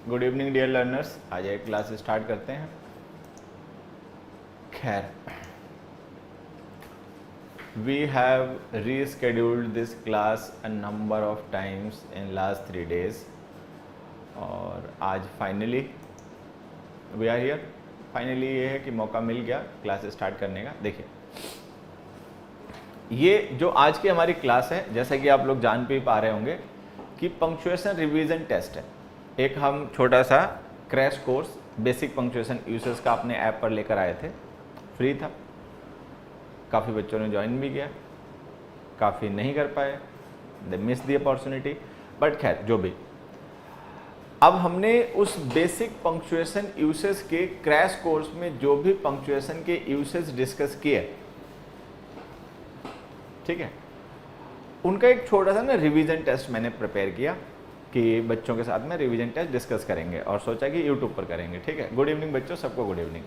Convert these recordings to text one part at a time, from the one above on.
Good evening dear learners. आज एक class start करते हैं। खैर, we have rescheduled this class a number of times in last 3 days और आज finally we are here. Finally ये है कि मौका मिल गया क्लास स्टार्ट करने का। देखिए, ये जो आज की हमारी क्लास है, जैसा कि आप लोग जान भी पा रहे होंगे कि पंक्चुएशन रिवीजन टेस्ट है। एक हम छोटा सा crash course basic punctuation uses का अपने ऐप पर लेकर आए थे, फ्री था। काफ़ी बच्चों ने ज्वाइन भी किया, काफ़ी नहीं कर पाए, they miss the opportunity, but खैर जो भी। अब हमने उस बेसिक पंक्चुएशन यूसेस के क्रैश कोर्स में जो भी पंक्चुएशन के यूसेस डिस्कस किए, ठीक है, उनका एक छोटा सा ना रिवीजन टेस्ट मैंने प्रिपेयर किया कि बच्चों के साथ में रिवीजन टेस्ट डिस्कस करेंगे और सोचा कि यूट्यूब पर करेंगे। ठीक है, गुड इवनिंग बच्चों, सबको गुड इवनिंग।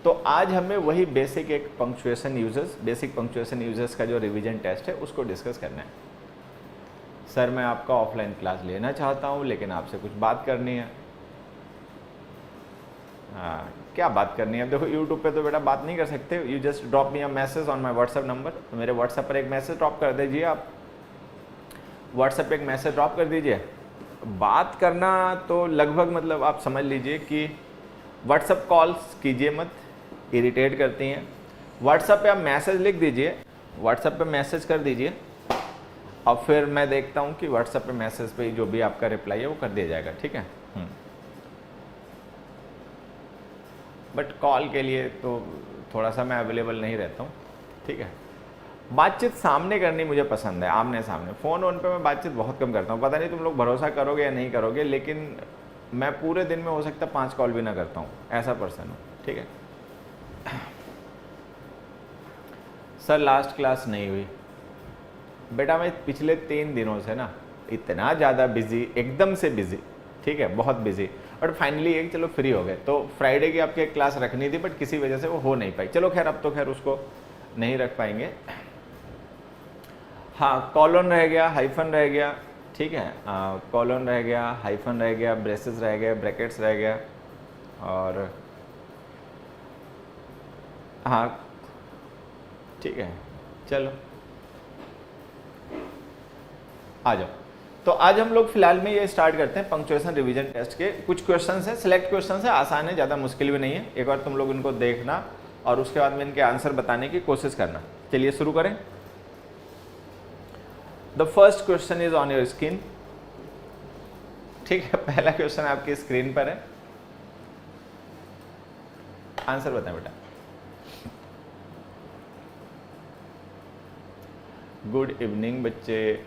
तो आज हमें वही बेसिक एक punctuation users basic punctuation users का जो रिवीजन टेस्ट है उसको डिस्कस करना है। सर, मैं आपका ऑफलाइन क्लास लेना चाहता हूँ लेकिन आपसे कुछ बात करनी है। हाँ, क्या बात करनी है? देखो, यूट्यूब पे तो बेटा बात नहीं कर सकते। You just drop me a message on my WhatsApp number. तो मेरे व्हाट्सएप पर एक मैसेज ड्रॉप कर दीजिए। आप व्हाट्सएप पे एक मैसेज ड्रॉप कर दीजिए। बात करना तो लगभग मतलब आप समझ लीजिए कि व्हाट्सएप कॉल्स कीजिए मत, इरिटेट करती हैं। व्हाट्सएप पे आप मैसेज लिख दीजिए, व्हाट्सएप पे मैसेज कर दीजिए और फिर मैं देखता हूँ कि व्हाट्सएप पे मैसेज पे जो भी आपका रिप्लाई है वो कर दिया जाएगा। ठीक है, बट कॉल के लिए तो थोड़ा सा मैं अवेलेबल नहीं रहता हूँ। ठीक है, बातचीत सामने करनी मुझे पसंद है, आमने सामने। फ़ोन पे मैं बातचीत बहुत कम करता हूँ। पता नहीं तुम लोग भरोसा करोगे या नहीं करोगे, लेकिन मैं पूरे दिन में हो सकता है 5 कॉल भी ना करता हूँ, ऐसा पर्सन हूँ। ठीक है सर, लास्ट क्लास नहीं हुई बेटा। मैं पिछले 3 दिनों से ना इतना ज़्यादा बिजी, एकदम से बिजी, ठीक है, बहुत बिजी। और फाइनली एक चलो फ्री हो गए। तो फ्राइडे की आपकी एक क्लास रखनी थी बट किसी वजह से वो हो नहीं पाई। चलो खैर, अब तो खैर उसको नहीं रख पाएंगे। हाँ, कॉलन रह गया, हाइफन रह गया, ठीक है, कॉलन रह गया, हाइफन रह गया, ब्रेसेस रह गया, ब्रैकेट्स रह गया, और हाँ ठीक है, चलो आ जाओ। तो आज हम लोग फिलहाल में ये स्टार्ट करते हैं पंक्चुएशन रिवीजन टेस्ट के। कुछ क्वेश्चंस हैं, सिलेक्ट क्वेश्चंस है, आसान है, ज़्यादा मुश्किल भी नहीं है। एक बार तुम लोग इनको देखना और उसके बाद में इनके आंसर बताने की कोशिश करना। चलिए शुरू करें। The first question is on your screen. ठीक है, पहला क्वेश्चन आपकी स्क्रीन पर है। आंसर बताएं बेटा। गुड इवनिंग बच्चे।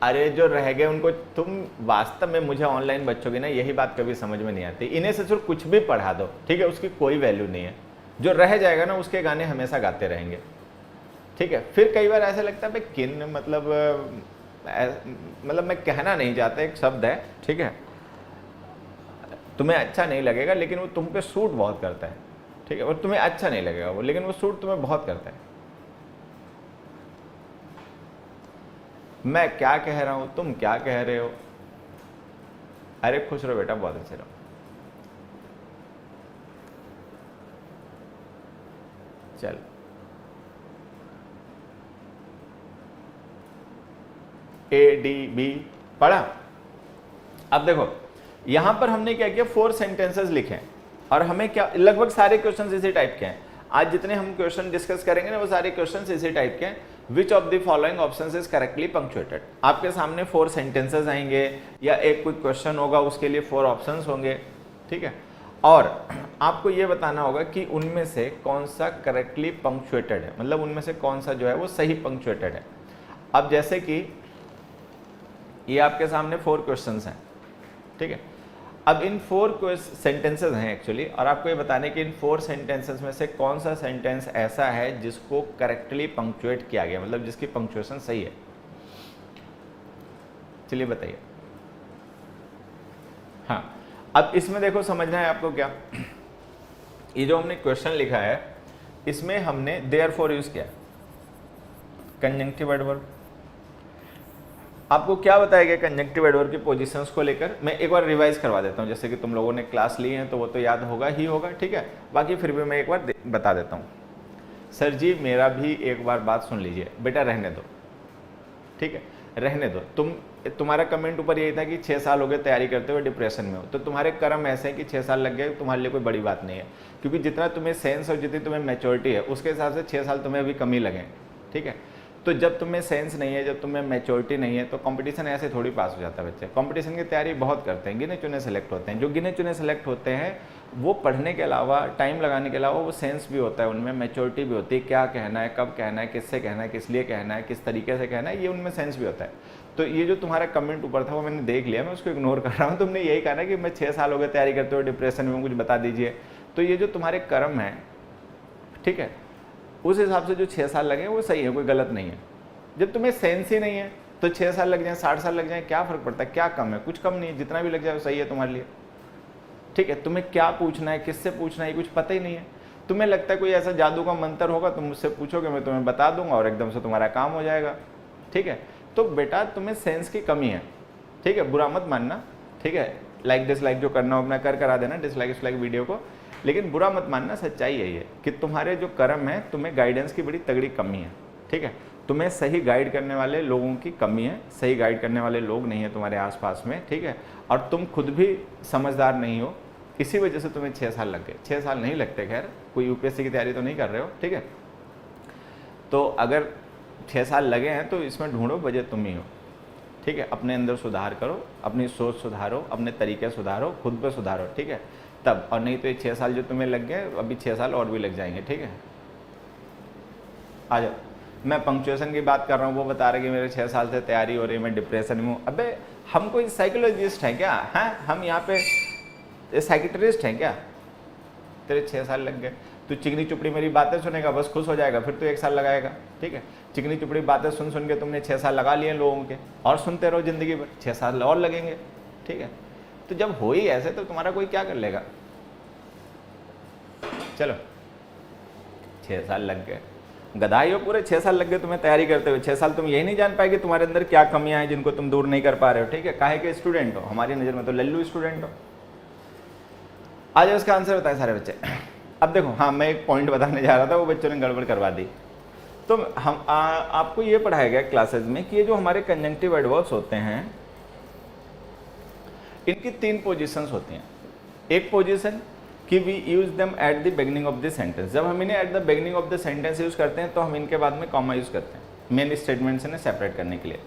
अरे जो रह गए उनको तुम, वास्तव में मुझे ऑनलाइन बच्चों की ना यही बात कभी समझ में नहीं आती। इन्हें से सिर्फ कुछ भी पढ़ा दो, ठीक है, उसकी कोई वैल्यू नहीं है। जो रह जाएगा ना उसके गाने हमेशा गाते रहेंगे। ठीक है, फिर कई बार ऐसा लगता है भाई किन मतलब मैं कहना नहीं चाहता, एक शब्द है, ठीक है, तुम्हें अच्छा नहीं लगेगा लेकिन वो तुम पे सूट बहुत करता है। ठीक है, और तुम्हें अच्छा नहीं लगेगा वो, लेकिन वो सूट तुम्हें बहुत करता है। मैं क्या कह रहा हूं, तुम क्या कह रहे हो। अरे खुश रहो बेटा, बहुत अच्छे रहो। चल, ADB पढ़ा। अब देखो, यहां पर हमने क्या किया, 4 सेंटेंसेस लिखे और हमें क्या, लगभग सारे क्वेश्चन इसी टाइप के हैं। आज जितने हम क्वेश्चन डिस्कस करेंगे ना वो सारे क्वेश्चन इसी टाइप के हैं। Which of the following options is correctly punctuated. आपके सामने 4 सेंटेंसेस आएंगे या एक कोई क्वेश्चन होगा, उसके लिए 4 ऑप्शंस होंगे। ठीक है, और आपको ये बताना होगा कि उनमें से कौन सा करेक्टली पंक्चुएटेड है, मतलब उनमें से कौन सा जो है वो सही पंक्चुएटेड है। अब जैसे कि ये आपके सामने 4 क्वेश्चंस हैं, ठीक है। अब इन 4 सेंटेंसेस हैं एक्चुअली, और आपको ये बताने कि इन 4 सेंटेंसेस में से कौन सा सेंटेंस ऐसा है जिसको करेक्टली पंक्चुएट किया गया, मतलब जिसकी पंक्चुएशन सही है। चलिए बताइए। हाँ, अब इसमें देखो, समझना है आपको क्या, ये जो हमने क्वेश्चन लिखा है इसमें हमने देयरफॉर यूज किया, कंजंक्टिव एडवर्ब। आपको क्या बताया गया कंजंक्टिव एडवर्ब की पोजीशंस को लेकर, मैं एक बार रिवाइज करवा देता हूँ, जैसे कि तुम लोगों ने क्लास ली है तो वो तो याद होगा ही होगा, ठीक है, बाकी फिर भी मैं एक बार बता देता हूँ। सर जी मेरा भी एक बार बात सुन लीजिए, बेटा रहने दो, ठीक है, रहने दो। तुम्हारा कमेंट ऊपर यही था कि 6 साल हो गए तैयारी करते हुए डिप्रेशन में हो, तो तुम्हारे कर्म ऐसे हैं कि 6 साल लग गए, तुम्हारे लिए कोई बड़ी बात नहीं है, क्योंकि जितना तुम्हें सेंस और जितनी तुम्हें मैच्योरिटी है उसके हिसाब से 6 साल तुम्हें अभी कमी लगे, ठीक है। तो जब तुम्हें सेंस नहीं है, जब तुम्हें मैच्योरिटी नहीं है, तो कंपटीशन ऐसे थोड़ी पास हो जाता है बच्चे। कंपटीशन की तैयारी बहुत करते हैं, गिने चुने सेलेक्ट होते हैं। जो गिने चुने सेलेक्ट होते हैं वो पढ़ने के अलावा, टाइम लगाने के अलावा, वो सेंस भी होता है उनमें, मैच्योरिटी भी होती है, क्या कहना है, कब कहना है, किससे कहना है, किस लिए कहना है, किस तरीके से कहना है, ये उनमें सेंस भी होता है। तो ये जो तुम्हारा कमेंट ऊपर था वो मैंने देख लिया, मैं उसको इग्नोर कर रहा हूँ। तुमने यही कहा ना कि मैं 6 साल हो गए तैयारी करते हुए डिप्रेशन में, कुछ बता दीजिए। तो ये जो तुम्हारे कर्म है, ठीक है, उस हिसाब से जो 6 साल लगे वो सही है, कोई गलत नहीं है। जब तुम्हें सेंस ही नहीं है तो 6 साल लग जाए, 60 साल लग जाए, क्या फर्क पड़ता है, क्या कम है, कुछ कम नहीं है, जितना भी लग जाए वो सही है तुम्हारे लिए, ठीक है। तुम्हें क्या पूछना है, किससे पूछना है, कुछ पता ही नहीं है। तुम्हें लगता है कोई ऐसा जादू का मंत्र होगा, तुम मुझसे पूछोगे, मैं तुम्हें बता दूंगा और एकदम से तुम्हारा काम हो जाएगा, ठीक है। तो बेटा तुम्हें सेंस की कमी है, ठीक है, बुरा मत मानना, ठीक है। लाइक डिसलाइक जो करना हो अपना करा देना, डिसलाइक वीडियो को, लेकिन बुरा मत मानना, सच्चाई है ये कि तुम्हारे जो कर्म है, तुम्हें गाइडेंस की बड़ी तगड़ी कमी है, ठीक है। तुम्हें सही गाइड करने वाले लोगों की कमी है, सही गाइड करने वाले लोग नहीं है तुम्हारे आसपास में, ठीक है। और तुम खुद भी समझदार नहीं हो, इसी वजह से तुम्हें 6 साल लग गए। 6 साल नहीं लगते, खैर कोई यूपीएससी की तैयारी तो नहीं कर रहे हो, ठीक है। तो अगर 6 साल लगे हैं तो इसमें ढूंढो वजह तुम ही हो, ठीक है। अपने अंदर सुधार करो, अपनी सोच सुधारो, अपने तरीके सुधारो, खुद पे सुधारो, ठीक है, तब। और नहीं तो ये 6 साल जो तुम्हें लग गए, अभी 6 साल और भी लग जाएंगे, ठीक है। आ जाओ, मैं पंक्चुएशन की बात कर रहा हूँ, वो बता रहे कि मेरे 6 साल से तैयारी हो रही है, मैं डिप्रेशन में हूँ। अबे हम कोई साइकोलॉजिस्ट हैं क्या, हैं हम यहाँ पे साइकिट्रिस्ट हैं क्या? तेरे 6 साल लग गए, तू चिकनी चुपड़ी मेरी बातें सुनेगा, बस खुश हो जाएगा, फिर तू 1 साल लगाएगा, ठीक है। चिकनी चुपड़ी बातें सुन सुन के तुमने 6 साल लगा लिए लोगों के, और सुनते रहो जिंदगी भर, 6 साल और लगेंगे, ठीक है। तो जब हो ही ऐसे तो तुम्हारा कोई क्या कर लेगा। चलो 6 साल लग गए, गधाई हो, पूरे 6 साल लग गए तुम्हें तैयारी करते हुए। 6 साल तुम यही नहीं जान पाए कि तुम्हारे अंदर क्या कमियां हैं जिनको तुम दूर नहीं कर पा रहे हो, ठीक है। काहे के स्टूडेंट हो, हमारी नज़र में तो लल्लू स्टूडेंट हो। आज इसका आंसर बताए सारे बच्चे। अब देखो, हाँ मैं एक पॉइंट बताने जा रहा था, वो बच्चों ने गड़बड़ करवा दी। तो हम आपको ये पढ़ाया गया क्लासेस में कि ये जो हमारे कंजंक्टिव एडवर्ब्स होते हैं, इनकी 3 पोजीशंस होती हैं। एक पोजीशन कि we use them at the beginning of the sentence, जब हम इन्हें at the beginning of the sentence use करते हैं तो हम इनके बाद में कॉमा यूज करते हैं, मेन स्टेटमेंट से सेपरेट करने के लिए।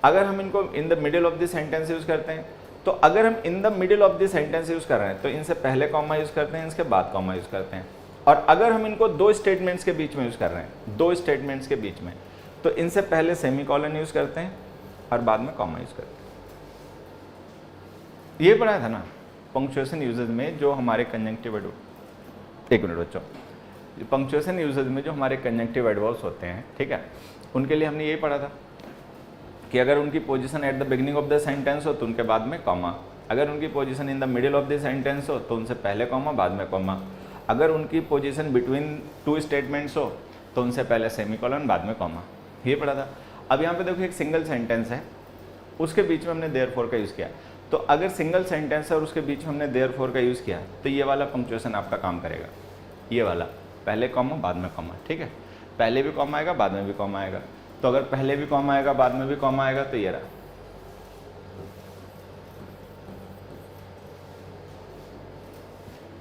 अगर हम इनको in the middle of the sentence use करते हैं, तो अगर हम in the middle of the sentence use कर रहे हैं तो इनसे पहले कॉमा यूज करते हैं, इसके बाद कॉमा यूज करते हैं। और अगर हम इनको 2 स्टेटमेंट्स के बीच में यूज कर रहे हैं, 2 स्टेटमेंट्स के बीच में, तो इनसे पहले सेमीकोलन यूज करते हैं और बाद में कॉमा यूज करते हैं। ये पढ़ाया था ना पंक्चुएशन यूजेज में, जो हमारे कंजंक्टिव एडवर्ब, एक मिनट बच्चों, पंक्चुएशन यूजेज में जो हमारे कंजंक्टिव एडवर्ब्स होते हैं, ठीक है, उनके लिए हमने ये पढ़ा था कि अगर उनकी position eight the beginning of the sentence हो तो उनके बाद में कॉमा, अगर उनकी position in the middle of the sentence हो तो उनसे पहले कॉमा बाद में कॉमा, अगर उनकी पोजीशन बिटवीन 2 स्टेटमेंट्स हो तो उनसे पहले सेमीकोलन बाद में कॉमा। ये पढ़ा था। अब यहाँ पे देखो एक सिंगल सेंटेंस है, उसके बीच में हमने देयरफॉर का यूज़ किया। तो अगर सिंगल सेंटेंस है और उसके बीच में हमने देयरफॉर का यूज़ किया तो ये वाला पंक्चुएशन आपका काम करेगा, ये वाला, पहले कॉमा बाद में कॉमा, ठीक है। पहले भी कॉमा आएगा, बाद में भी कॉमा आएगा। तो अगर पहले भी कॉमा आएगा, बाद में भी कॉमा आएगा, तो ये रहा।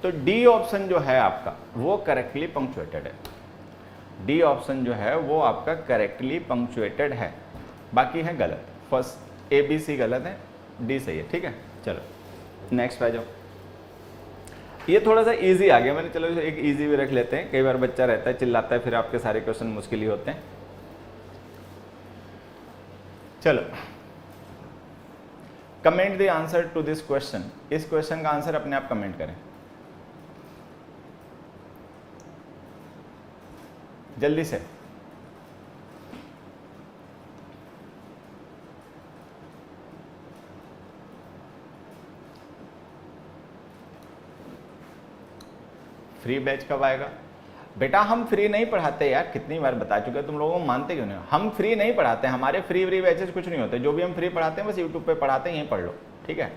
तो डी ऑप्शन जो है आपका वो करेक्टली पंक्चुएटेड है। डी ऑप्शन जो है वो आपका करेक्टली पंक्चुएटेड है, बाकी है गलत। फर्स्ट ए बी सी गलत है, डी सही है, ठीक है। चलो नेक्स्ट पे जाओ। ये थोड़ा सा इजी आ गया मैंने, चलो एक इजी भी रख लेते हैं। कई बार बच्चा रहता है चिल्लाता है, फिर आपके सारे क्वेश्चन मुश्किल ही होते हैं। चलो comment the answer to this question. इस क्वेश्चन का आंसर अपने आप कमेंट करें जल्दी से। फ्री बैच कब आएगा? बेटा हम फ्री नहीं पढ़ाते यार, कितनी बार बता चुके तुम लोगों को, मानते क्यों नहीं? हम फ्री नहीं पढ़ाते, हमारे फ्री बैचेस कुछ नहीं होते, जो भी हम फ्री पढ़ाते हैं बस यूट्यूब पे पढ़ाते हैं, यहीं पढ़ लो, ठीक है।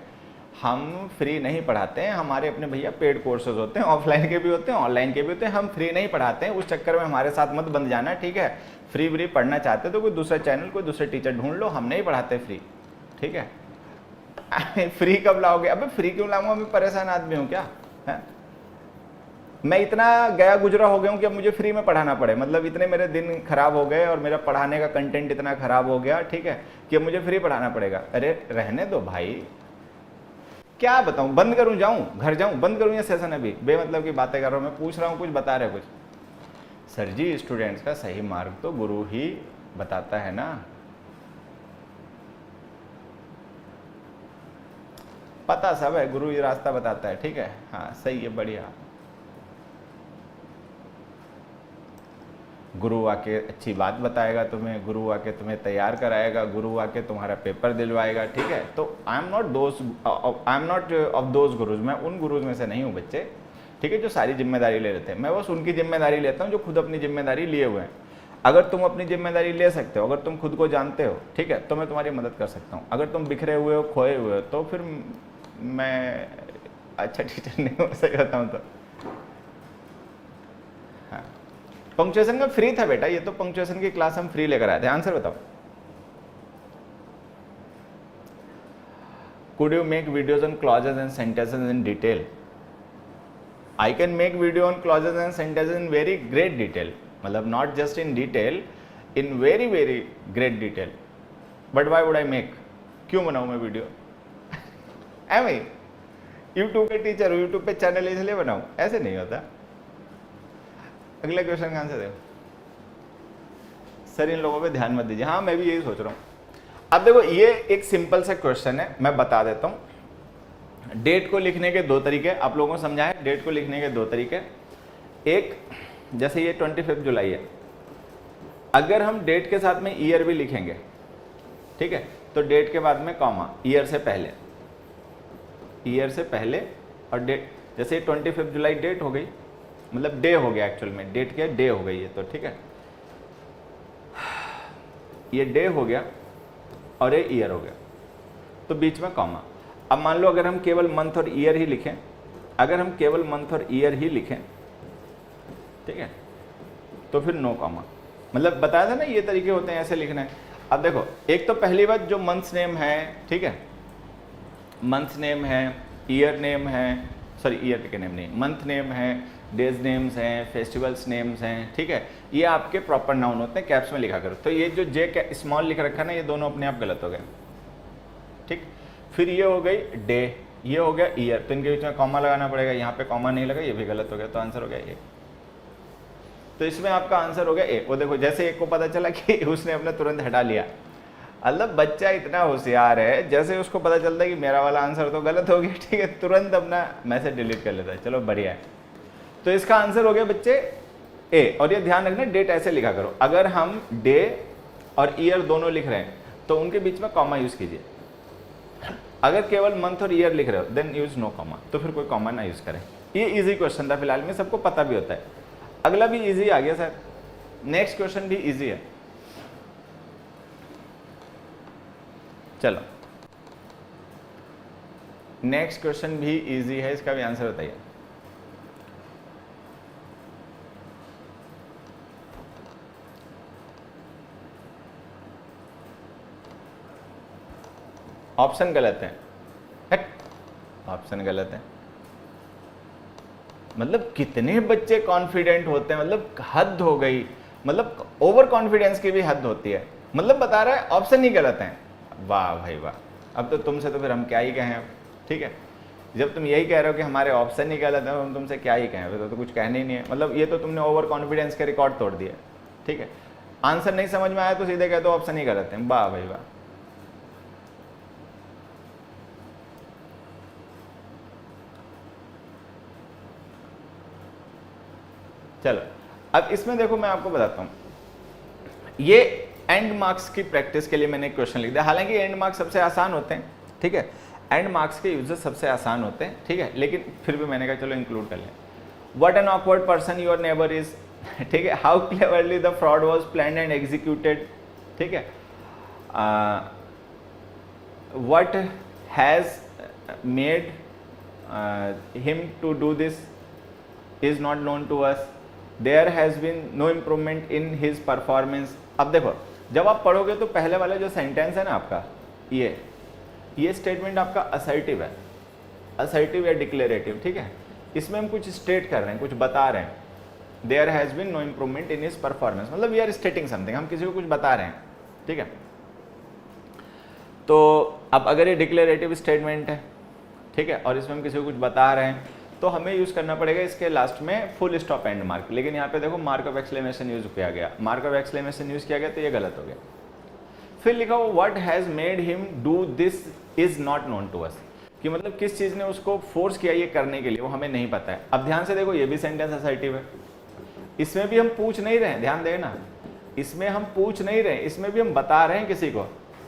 हम फ्री नहीं पढ़ाते हैं, हमारे अपने भैया पेड कोर्सेज होते हैं, ऑफलाइन के भी होते हैं ऑनलाइन के भी होते हैं, हम फ्री नहीं पढ़ाते हैं। उस चक्कर में हमारे साथ मत बंध जाना, ठीक है। फ्री पढ़ना चाहते तो कोई दूसरा चैनल, कोई दूसरे टीचर ढूंढ लो, हम नहीं पढ़ाते फ्री, ठीक है। फ्री कब लाओगे? अबे फ्री क्यों लाऊंगा, मैं परेशान आदमी हूँ क्या है? मैं इतना गया गुजरा हो गया हूँ कि अब मुझे फ्री में पढ़ाना पड़े, मतलब इतने मेरे दिन खराब हो गए और मेरा पढ़ाने का कंटेंट इतना खराब हो गया, ठीक है, कि अब मुझे फ्री पढ़ाना पड़ेगा। अरे रहने दो भाई, क्या बताऊं, बंद करूं, जाऊं घर जाऊं, बंद करूं ये सेशन? अभी बेमतलब की बातें कर रहा हूं, मैं पूछ रहा हूं कुछ, बता रहे कुछ। सर जी स्टूडेंट्स का सही मार्ग तो गुरु ही बताता है ना। पता सब है, गुरु ही रास्ता बताता है, ठीक है। हाँ सही है, बढ़िया। गुरु आके अच्छी बात बताएगा तुम्हें, गुरु आके तुम्हें तैयार कराएगा, गुरु आके तुम्हारा पेपर दिलवाएगा, ठीक है। तो I am not of those gurus, मैं उन गुरुज में से नहीं हूँ बच्चे, ठीक है, जो सारी जिम्मेदारी ले लेते हैं। मैं बस उनकी जिम्मेदारी लेता हूँ जो खुद अपनी जिम्मेदारी लिए हुए हैं। अगर तुम अपनी जिम्मेदारी ले सकते हो, अगर तुम खुद को जानते हो, ठीक है, तो मैं तुम्हारी मदद कर सकता हूँ। अगर तुम बिखरे हुए हो, खोए हुए हो, तो फिर मैं अच्छा टीचर नहीं हो सकता हूँ। तो हाँ, पंक्चुएशन का फ्री था बेटा, ये तो पंक्चुएशन की क्लास हम फ्री लेकर आए थे। आंसर बताओ। Could you make videos on clauses and sentences in detail? I can make video on clauses and sentences in very great detail, मतलब not just in detail, in very great detail. But why would I make? क्यों बनाऊं मैं video? मैं YouTube पे teacher हूँ, YouTube पे channel इसलिए बनाऊं? ऐसे नहीं होता। अगले क्वेश्चन का आंसर देखो। सर इन लोगों पे ध्यान मत दीजिए। हाँ मैं भी यही सोच रहा हूँ। अब देखो ये एक सिंपल सा क्वेश्चन है, मैं बता देता हूँ। डेट को लिखने के दो तरीके, आप लोगों को समझा है। डेट को लिखने के दो तरीके, एक जैसे ये 25 जुलाई है, अगर हम डेट के साथ में ईयर भी लिखेंगे, ठीक है, तो डेट के बाद में कॉमा, ईयर से पहले, ईयर से पहले और डेट। जैसे 25 जुलाई डेट हो गई, मतलब डे हो गया, एक्चुअल में डेट क्या, डे हो गई है, तो ठीक है, ये डे हो गया और ये ईयर हो गया, तो बीच में कॉमा। अब मान लो अगर हम केवल मंथ और ईयर ही लिखें, अगर हम केवल मंथ और ईयर ही लिखें, ठीक है, तो फिर नो कॉमा। मतलब बताया था ना ये तरीके होते हैं ऐसे लिखना है। अब देखो एक तो पहली बात जो मंथ्स नेम है, ठीक है, मंथ नेम है, ईयर नेम है, सॉरी ईयर के नेम नहीं, मंथ नेम है, डेज नेम्स हैं, फेस्टिवल्स नेम्स हैं, ठीक है, ये आपके प्रॉपर नाउन होते हैं, कैप्स में लिखा करो। तो ये जो जे स्मॉल लिख रखा ना, ये दोनों अपने आप गलत हो गए, ठीक। फिर ये हो गई डे, ये हो गया ईयर, तो इनके बीच में कॉमा लगाना पड़ेगा, यहाँ पे कॉमा नहीं लगा, ये भी गलत हो गया, तो आंसर हो गया ए। तो इसमें आपका आंसर हो गया ए। वो देखो जैसे एक को पता चला कि उसने अपने तुरंत हटा लिया, मतलब बच्चा इतना होशियार है, जैसे उसको पता चलता है कि मेरा वाला आंसर तो गलत हो गया, ठीक है, तुरंत अपना मैसेज डिलीट कर लेता है। चलो बढ़िया है। तो इसका आंसर हो गया बच्चे ए। और ये ध्यान रखना डेट ऐसे लिखा करो, अगर हम डे और ईयर दोनों लिख रहे हैं तो उनके बीच में कॉमा यूज कीजिए। अगर केवल मंथ और ईयर लिख रहे हो देन यूज नो कॉमा, तो फिर कोई कॉमा ना यूज करें। ये इजी क्वेश्चन था, फिलहाल में सबको पता भी होता है। अगला भी इजी आ गया सर, नेक्स्ट क्वेश्चन भी इजी है। चलो नेक्स्ट क्वेश्चन भी इजी है, इसका भी आंसर बताइए। ऑप्शन गलत है, ऑप्शन गलत है। मतलब कितने बच्चे कॉन्फिडेंट होते हैं, मतलब हद हो गई, मतलब ओवर कॉन्फिडेंस की भी हद होती है। मतलब बता रहा है ऑप्शन ही गलत है। वाह भाई वाह, अब तो तुमसे तो फिर हम क्या ही कहें अब, ठीक है। जब तुम यही कह रहे हो कि हमारे ऑप्शन ही गलत है, हम तुमसे क्या ही कहें, तो कुछ कहने ही नहीं है। मतलब ये तो तुमने ओवर कॉन्फिडेंस के रिकॉर्ड तोड़ दिए, ठीक है। आंसर नहीं समझ में आया तो सीधे कह दो ऑप्शन ही गलत है। वाह भाई वाह। चलो अब इसमें देखो मैं आपको बताता हूं, ये एंड मार्क्स की प्रैक्टिस के लिए मैंने एक क्वेश्चन लिख दिया। हालांकि एंड मार्क्स सबसे आसान होते हैं, ठीक है, एंड मार्क्स के यूजेस सबसे आसान होते हैं, ठीक है, लेकिन फिर भी मैंने कहा चलो इंक्लूड कर लें। What an awkward person your neighbour is, ठीक है, how cleverly the fraud was planned and executed, ठीक है, what has made him to do this is not known to us, there has been no improvement in his performance. अब देखो जब आप पढ़ोगे तो पहले वाला जो सेंटेंस है ना आपका, ये स्टेटमेंट आपका असर्टिव है, असर्टिव या डिक्लेरेटिव, ठीक है, इसमें हम कुछ स्टेट कर रहे हैं, कुछ बता रहे हैं, there has been no improvement in his performance, मतलब वी आर स्टेटिंग समथिंग, हम किसी को कुछ बता रहे हैं, ठीक है। तो अब अगर ये डिक्लेरेटिव स्टेटमेंट है, ठीक है, और इसमें हम किसी को कुछ बता रहे हैं, तो हमें यूज करना पड़ेगा इसके लास्ट में फुल स्टॉप एंड मार्क, लेकिन यहाँ पे देखो मार्क ऑफ एक्सक्लेमेशन यूज किया गया, मार्क ऑफ एक्सक्लेमेशन यूज किया गया, तो ये गलत हो गया। फिर लिखा हो what has made him do this is not known to us, कि मतलब किस चीज ने उसको फोर्स किया ये करने के लिए, वो हमें नहीं पता है। अब ध्यान से देखो ये भी सेंटेंस असर्टिव है, इसमें भी हम पूछ नहीं रहे हैं, ध्यान देना, इसमें हम पूछ नहीं रहे, इसमें भी हम बता रहे हैं किसी को।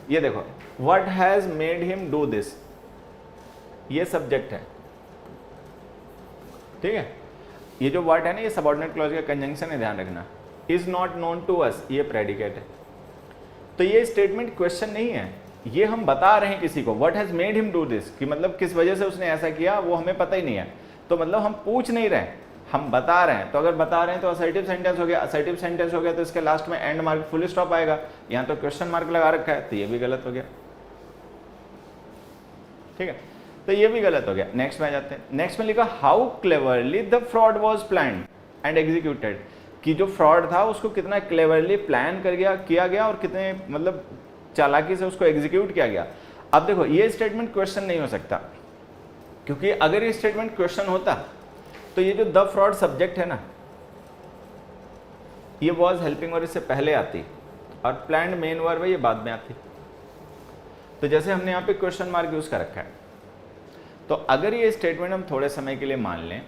ये देखो what has made him do this, ये सब्जेक्ट है, ठीक है, ये जो वर्ड है ना ये सबऑर्डिनेट क्लॉज का कंजंक्शन है, ध्यान रखना। Is not known to us, ये प्रेडिकेट है, तो ये स्टेटमेंट क्वेश्चन नहीं है, ये हम बता रहे हैं किसी को, what has made him do this, कि मतलब किस वजह से उसने ऐसा किया वो हमें पता ही नहीं है, तो मतलब हम पूछ नहीं रहे, हम बता रहे हैं। तो अगर बता रहे हैं तो असर्टिव सेंटेंस हो गया, असर्टिव सेंटेंस हो गया तो इसके लास्ट में एंड मार्क फुल स्टॉप आएगा, यहाँ तो क्वेश्चन मार्क लगा रखा है, तो ये भी गलत हो गया, ठीक है, तो ये भी गलत हो गया। नेक्स्ट में आ जाते हैं, नेक्स्ट में लिखा how cleverly the fraud was planned and executed, कि जो फ्रॉड था उसको कितना क्लेवरली प्लान किया गया और कितने मतलब चालाकी से उसको एग्जीक्यूट किया गया। अब देखो ये स्टेटमेंट क्वेश्चन नहीं हो सकता, क्योंकि अगर ये स्टेटमेंट क्वेश्चन होता तो ये जो द फ्रॉड सब्जेक्ट है ना, ये वाज हेल्पिंग वर्ब इससे पहले आती और प्लान्ड मेन वर्ब है ये बाद में आती। तो जैसे हमने यहाँ पे क्वेश्चन मार्क यूज कर रखा है, तो अगर ये स्टेटमेंट हम थोड़े समय के लिए मान लें,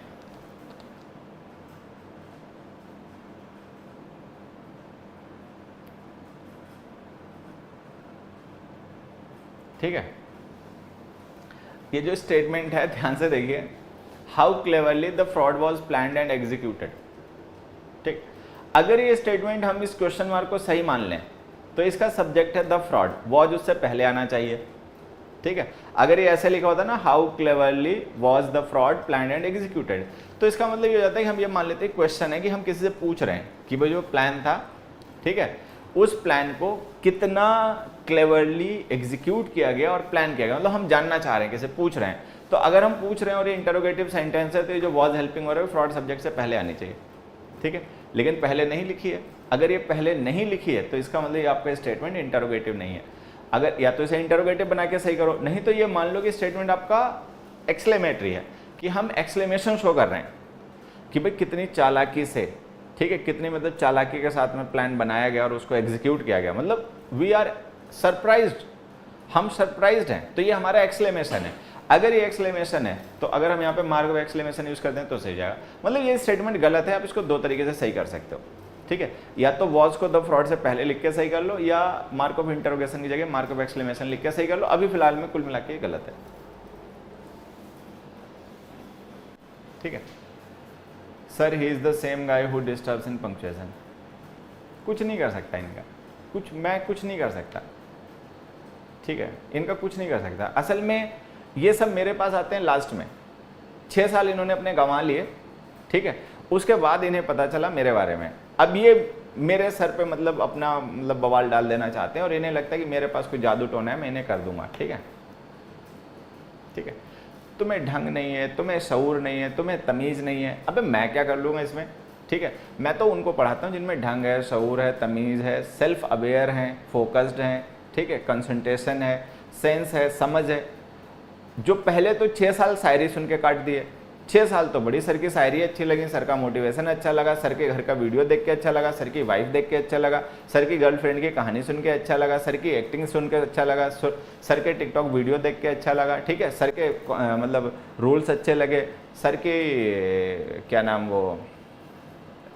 ठीक है, ये जो स्टेटमेंट है ध्यान से देखिए, how cleverly the fraud was planned and executed, ठीक, अगर ये स्टेटमेंट हम इस क्वेश्चन मार्क को सही मान लें तो इसका सब्जेक्ट है द फ्रॉड, वाज उससे पहले आना चाहिए, ठीक है। अगर ये ऐसे लिखा होता ना how cleverly was the fraud planned and executed, तो इसका मतलब ये हो जाता है कि हम ये मान लेते हैं क्वेश्चन है कि हम किसी से पूछ रहे हैं कि भाई जो प्लान था, ठीक है, उस प्लान को कितना क्लेवरली एग्जीक्यूट किया गया और प्लान किया गया, मतलब हम जानना चाह रहे हैं, किसी पूछ रहे हैं। तो अगर हम पूछ रहे हैं और ये इंटरोगेटिव सेंटेंस है तो ये जो वाज हेल्पिंग वर्ब है फ्रॉड सब्जेक्ट से पहले आनी चाहिए, ठीक है, लेकिन पहले नहीं लिखी है। अगर ये पहले नहीं लिखी है तो इसका मतलब ये आपका स्टेटमेंट इंटरोगेटिव नहीं है। अगर या तो इसे इंटरोगेटिव बना के सही करो, नहीं तो ये मान लो कि स्टेटमेंट आपका एक्सक्लेमेटरी है, कि हम एक्सक्लेमेशन शो कर रहे हैं कि भाई कितनी चालाकी से, ठीक है, कितनी मतलब चालाकी के साथ में प्लान बनाया गया और उसको एग्जीक्यूट किया गया, मतलब वी आर सरप्राइज्ड, हम सरप्राइज्ड हैं, तो ये हमारा एक्सक्लेमेशन है। अगर ये एक्सक्लेमेशन है तो अगर हम यहाँ पे मार्क ऑफ एक्सक्लेमेशन यूज करते हैं तो सही जाएगा। मतलब ये स्टेटमेंट गलत है, आप इसको दो तरीके से सही कर सकते हो, ठीक है, या तो वॉज को द फ्रॉड से पहले लिख के सही कर लो, या मार्क ऑफ इंटरोगेशन की जगह मार्क ऑफ एक्सक्लेमेशन लिख के सही कर लो। अभी फिलहाल में कुल मिला के गलत है, ठीक है। Sir he is the same guy who disturbs in punctuation, कुछ नहीं कर सकता इनका, मैं कुछ नहीं कर सकता, ठीक है, इनका कुछ नहीं कर सकता। असल में ये सब मेरे पास आते हैं लास्ट में, 6 साल इन्होंने अपने गंवा लिए, ठीक है, उसके बाद इन्हें पता चला मेरे बारे में। अब ये मेरे सर पे मतलब अपना मतलब बवाल डाल देना चाहते हैं और इन्हें लगता है कि मेरे पास कोई जादू टोना है, मैं इन्हें कर दूंगा, ठीक है, ठीक है। तुम्हें ढंग नहीं है, तुम्हें शऊर नहीं है, तुम्हें तमीज़ नहीं है, अबे मैं क्या कर लूँगा इसमें, ठीक है। मैं तो उनको पढ़ाता हूँ जिनमें ढंग है, शऊर है, तमीज़ है, सेल्फ अवेयर हैं, फोकस्ड हैं, ठीक है, कंसंट्रेशन है, सेंस है, समझ है। जो पहले तो 6 साल शायरी सुन के काट दिए, 6 साल तो बड़ी सर की शायरी अच्छी लगी, सर का मोटिवेशन अच्छा लगा, सर के घर का वीडियो देख के अच्छा लगा, सर की वाइफ देख के अच्छा लगा, सर की गर्लफ्रेंड की कहानी सुन के अच्छा लगा, सर की एक्टिंग सुन के अच्छा लगा, सर के टिकटॉक वीडियो देख के अच्छा लगा, ठीक है, सर के मतलब रूल्स अच्छे लगे, सर के क्या नाम वो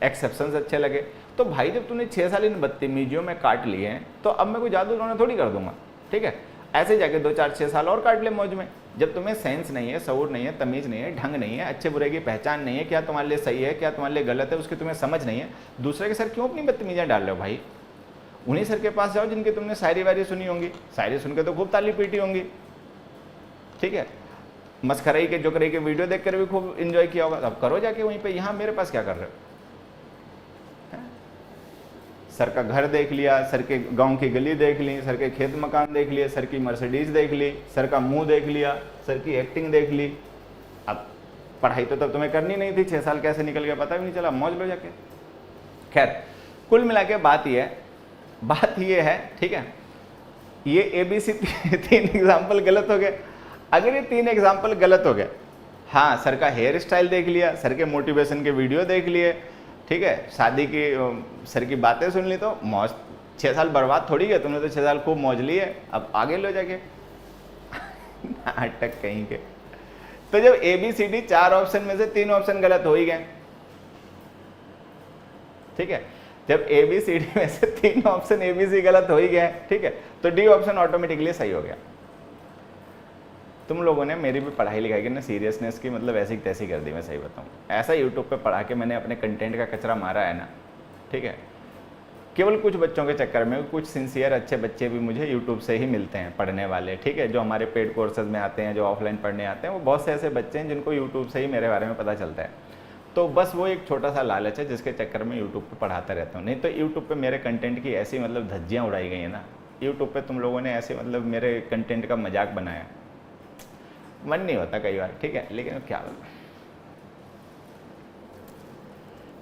एक्सेप्शंस अच्छे लगे। तो भाई जब तूने 6 साल इन बदतमीजियों में काट लिए हैं तो अब मैं कोई जादू टोना थोड़ी कर दूंगा, ठीक है। ऐसे जाके 2-4-6 साल और काट ले मौज में। जब तुम्हें सेंस नहीं है, शऊर नहीं है, तमीज़ नहीं है, ढंग नहीं है, अच्छे बुरे की पहचान नहीं है, क्या तुम्हारे लिए सही है क्या तुम्हारे लिए गलत है उसकी तुम्हें समझ नहीं है, दूसरे के सर क्यों अपनी बदतमीजियाँ डाल रहे हो भाई? उन्हीं सर के पास जाओ जिनकी तुमने शायरी वायरी सुनी होंगी, शायरी सुन के तो खूब ताली पीटी होंगी, ठीक है, मस्खराई के जोकराई के वीडियो देखकर भी खूब एंजॉय किया होगा, अब करो जाके वहीं पे। यहाँ मेरे पास क्या कर रहे हो? सर का घर देख लिया, सर के गांव की गली देख ली, सर के खेत मकान देख लिए, सर की मर्सिडीज देख ली, सर का मुंह देख लिया, सर की एक्टिंग देख ली। अब पढ़ाई तो तब तुम्हें करनी नहीं थी, 6 साल कैसे निकल गया पता भी नहीं चला, मौज लो जाके। खैर कुल मिला के बात ये है, ठीक है, ये ABC 3 एग्जाम्पल गलत हो गए। अगर ये 3 एग्जाम्पल गलत हो गए, हाँ सर का हेयर स्टाइल देख लिया, सर के मोटिवेशन के वीडियो देख लिए, ठीक है, शादी की सर की बातें सुन ली, तो मौज 6 साल बर्बाद थोड़ी गए, तुमने तो 6 साल खूब मौज ली है, अब आगे लो जाके। नाटक कहीं के। तो जब ABCD 4 ऑप्शन में से 3 ऑप्शन गलत हो ही गए, ठीक है, जब ABCD में से 3 ऑप्शन ABC गलत हो ही गए, ठीक है, तो D ऑप्शन ऑटोमेटिकली सही हो गया। तुम लोगों ने मेरी भी पढ़ाई लिखाई की ना सीरियसनेस की मतलब ऐसी तैसी कर दी, मैं सही बताऊँ। ऐसा यूट्यूब पे पढ़ा के मैंने अपने कंटेंट का कचरा मारा है ना, ठीक है, केवल कुछ बच्चों के चक्कर में, कुछ सिंसियर अच्छे बच्चे भी मुझे यूट्यूब से ही मिलते हैं पढ़ने वाले, ठीक है, जो हमारे पेड कोर्सेज में आते हैं, जो ऑफलाइन पढ़ने आते हैं, वो बहुत से ऐसे बच्चे हैं जिनको यूट्यूब से ही मेरे बारे में पता चलता है। तो बस वो एक छोटा सा लालच है जिसके चक्कर में यूट्यूब पे पढ़ाता रहता हूँ। नहीं तो यूट्यूब पे मेरे कंटेंट की ऐसी मतलब धज्जियाँ उड़ाई गई हैं ना, यूट्यूब पे तुम लोगों ने ऐसे मतलब मेरे कंटेंट का मजाक बनाया, मन नहीं होता कई बार, ठीक है, लेकिन क्या बोलूं।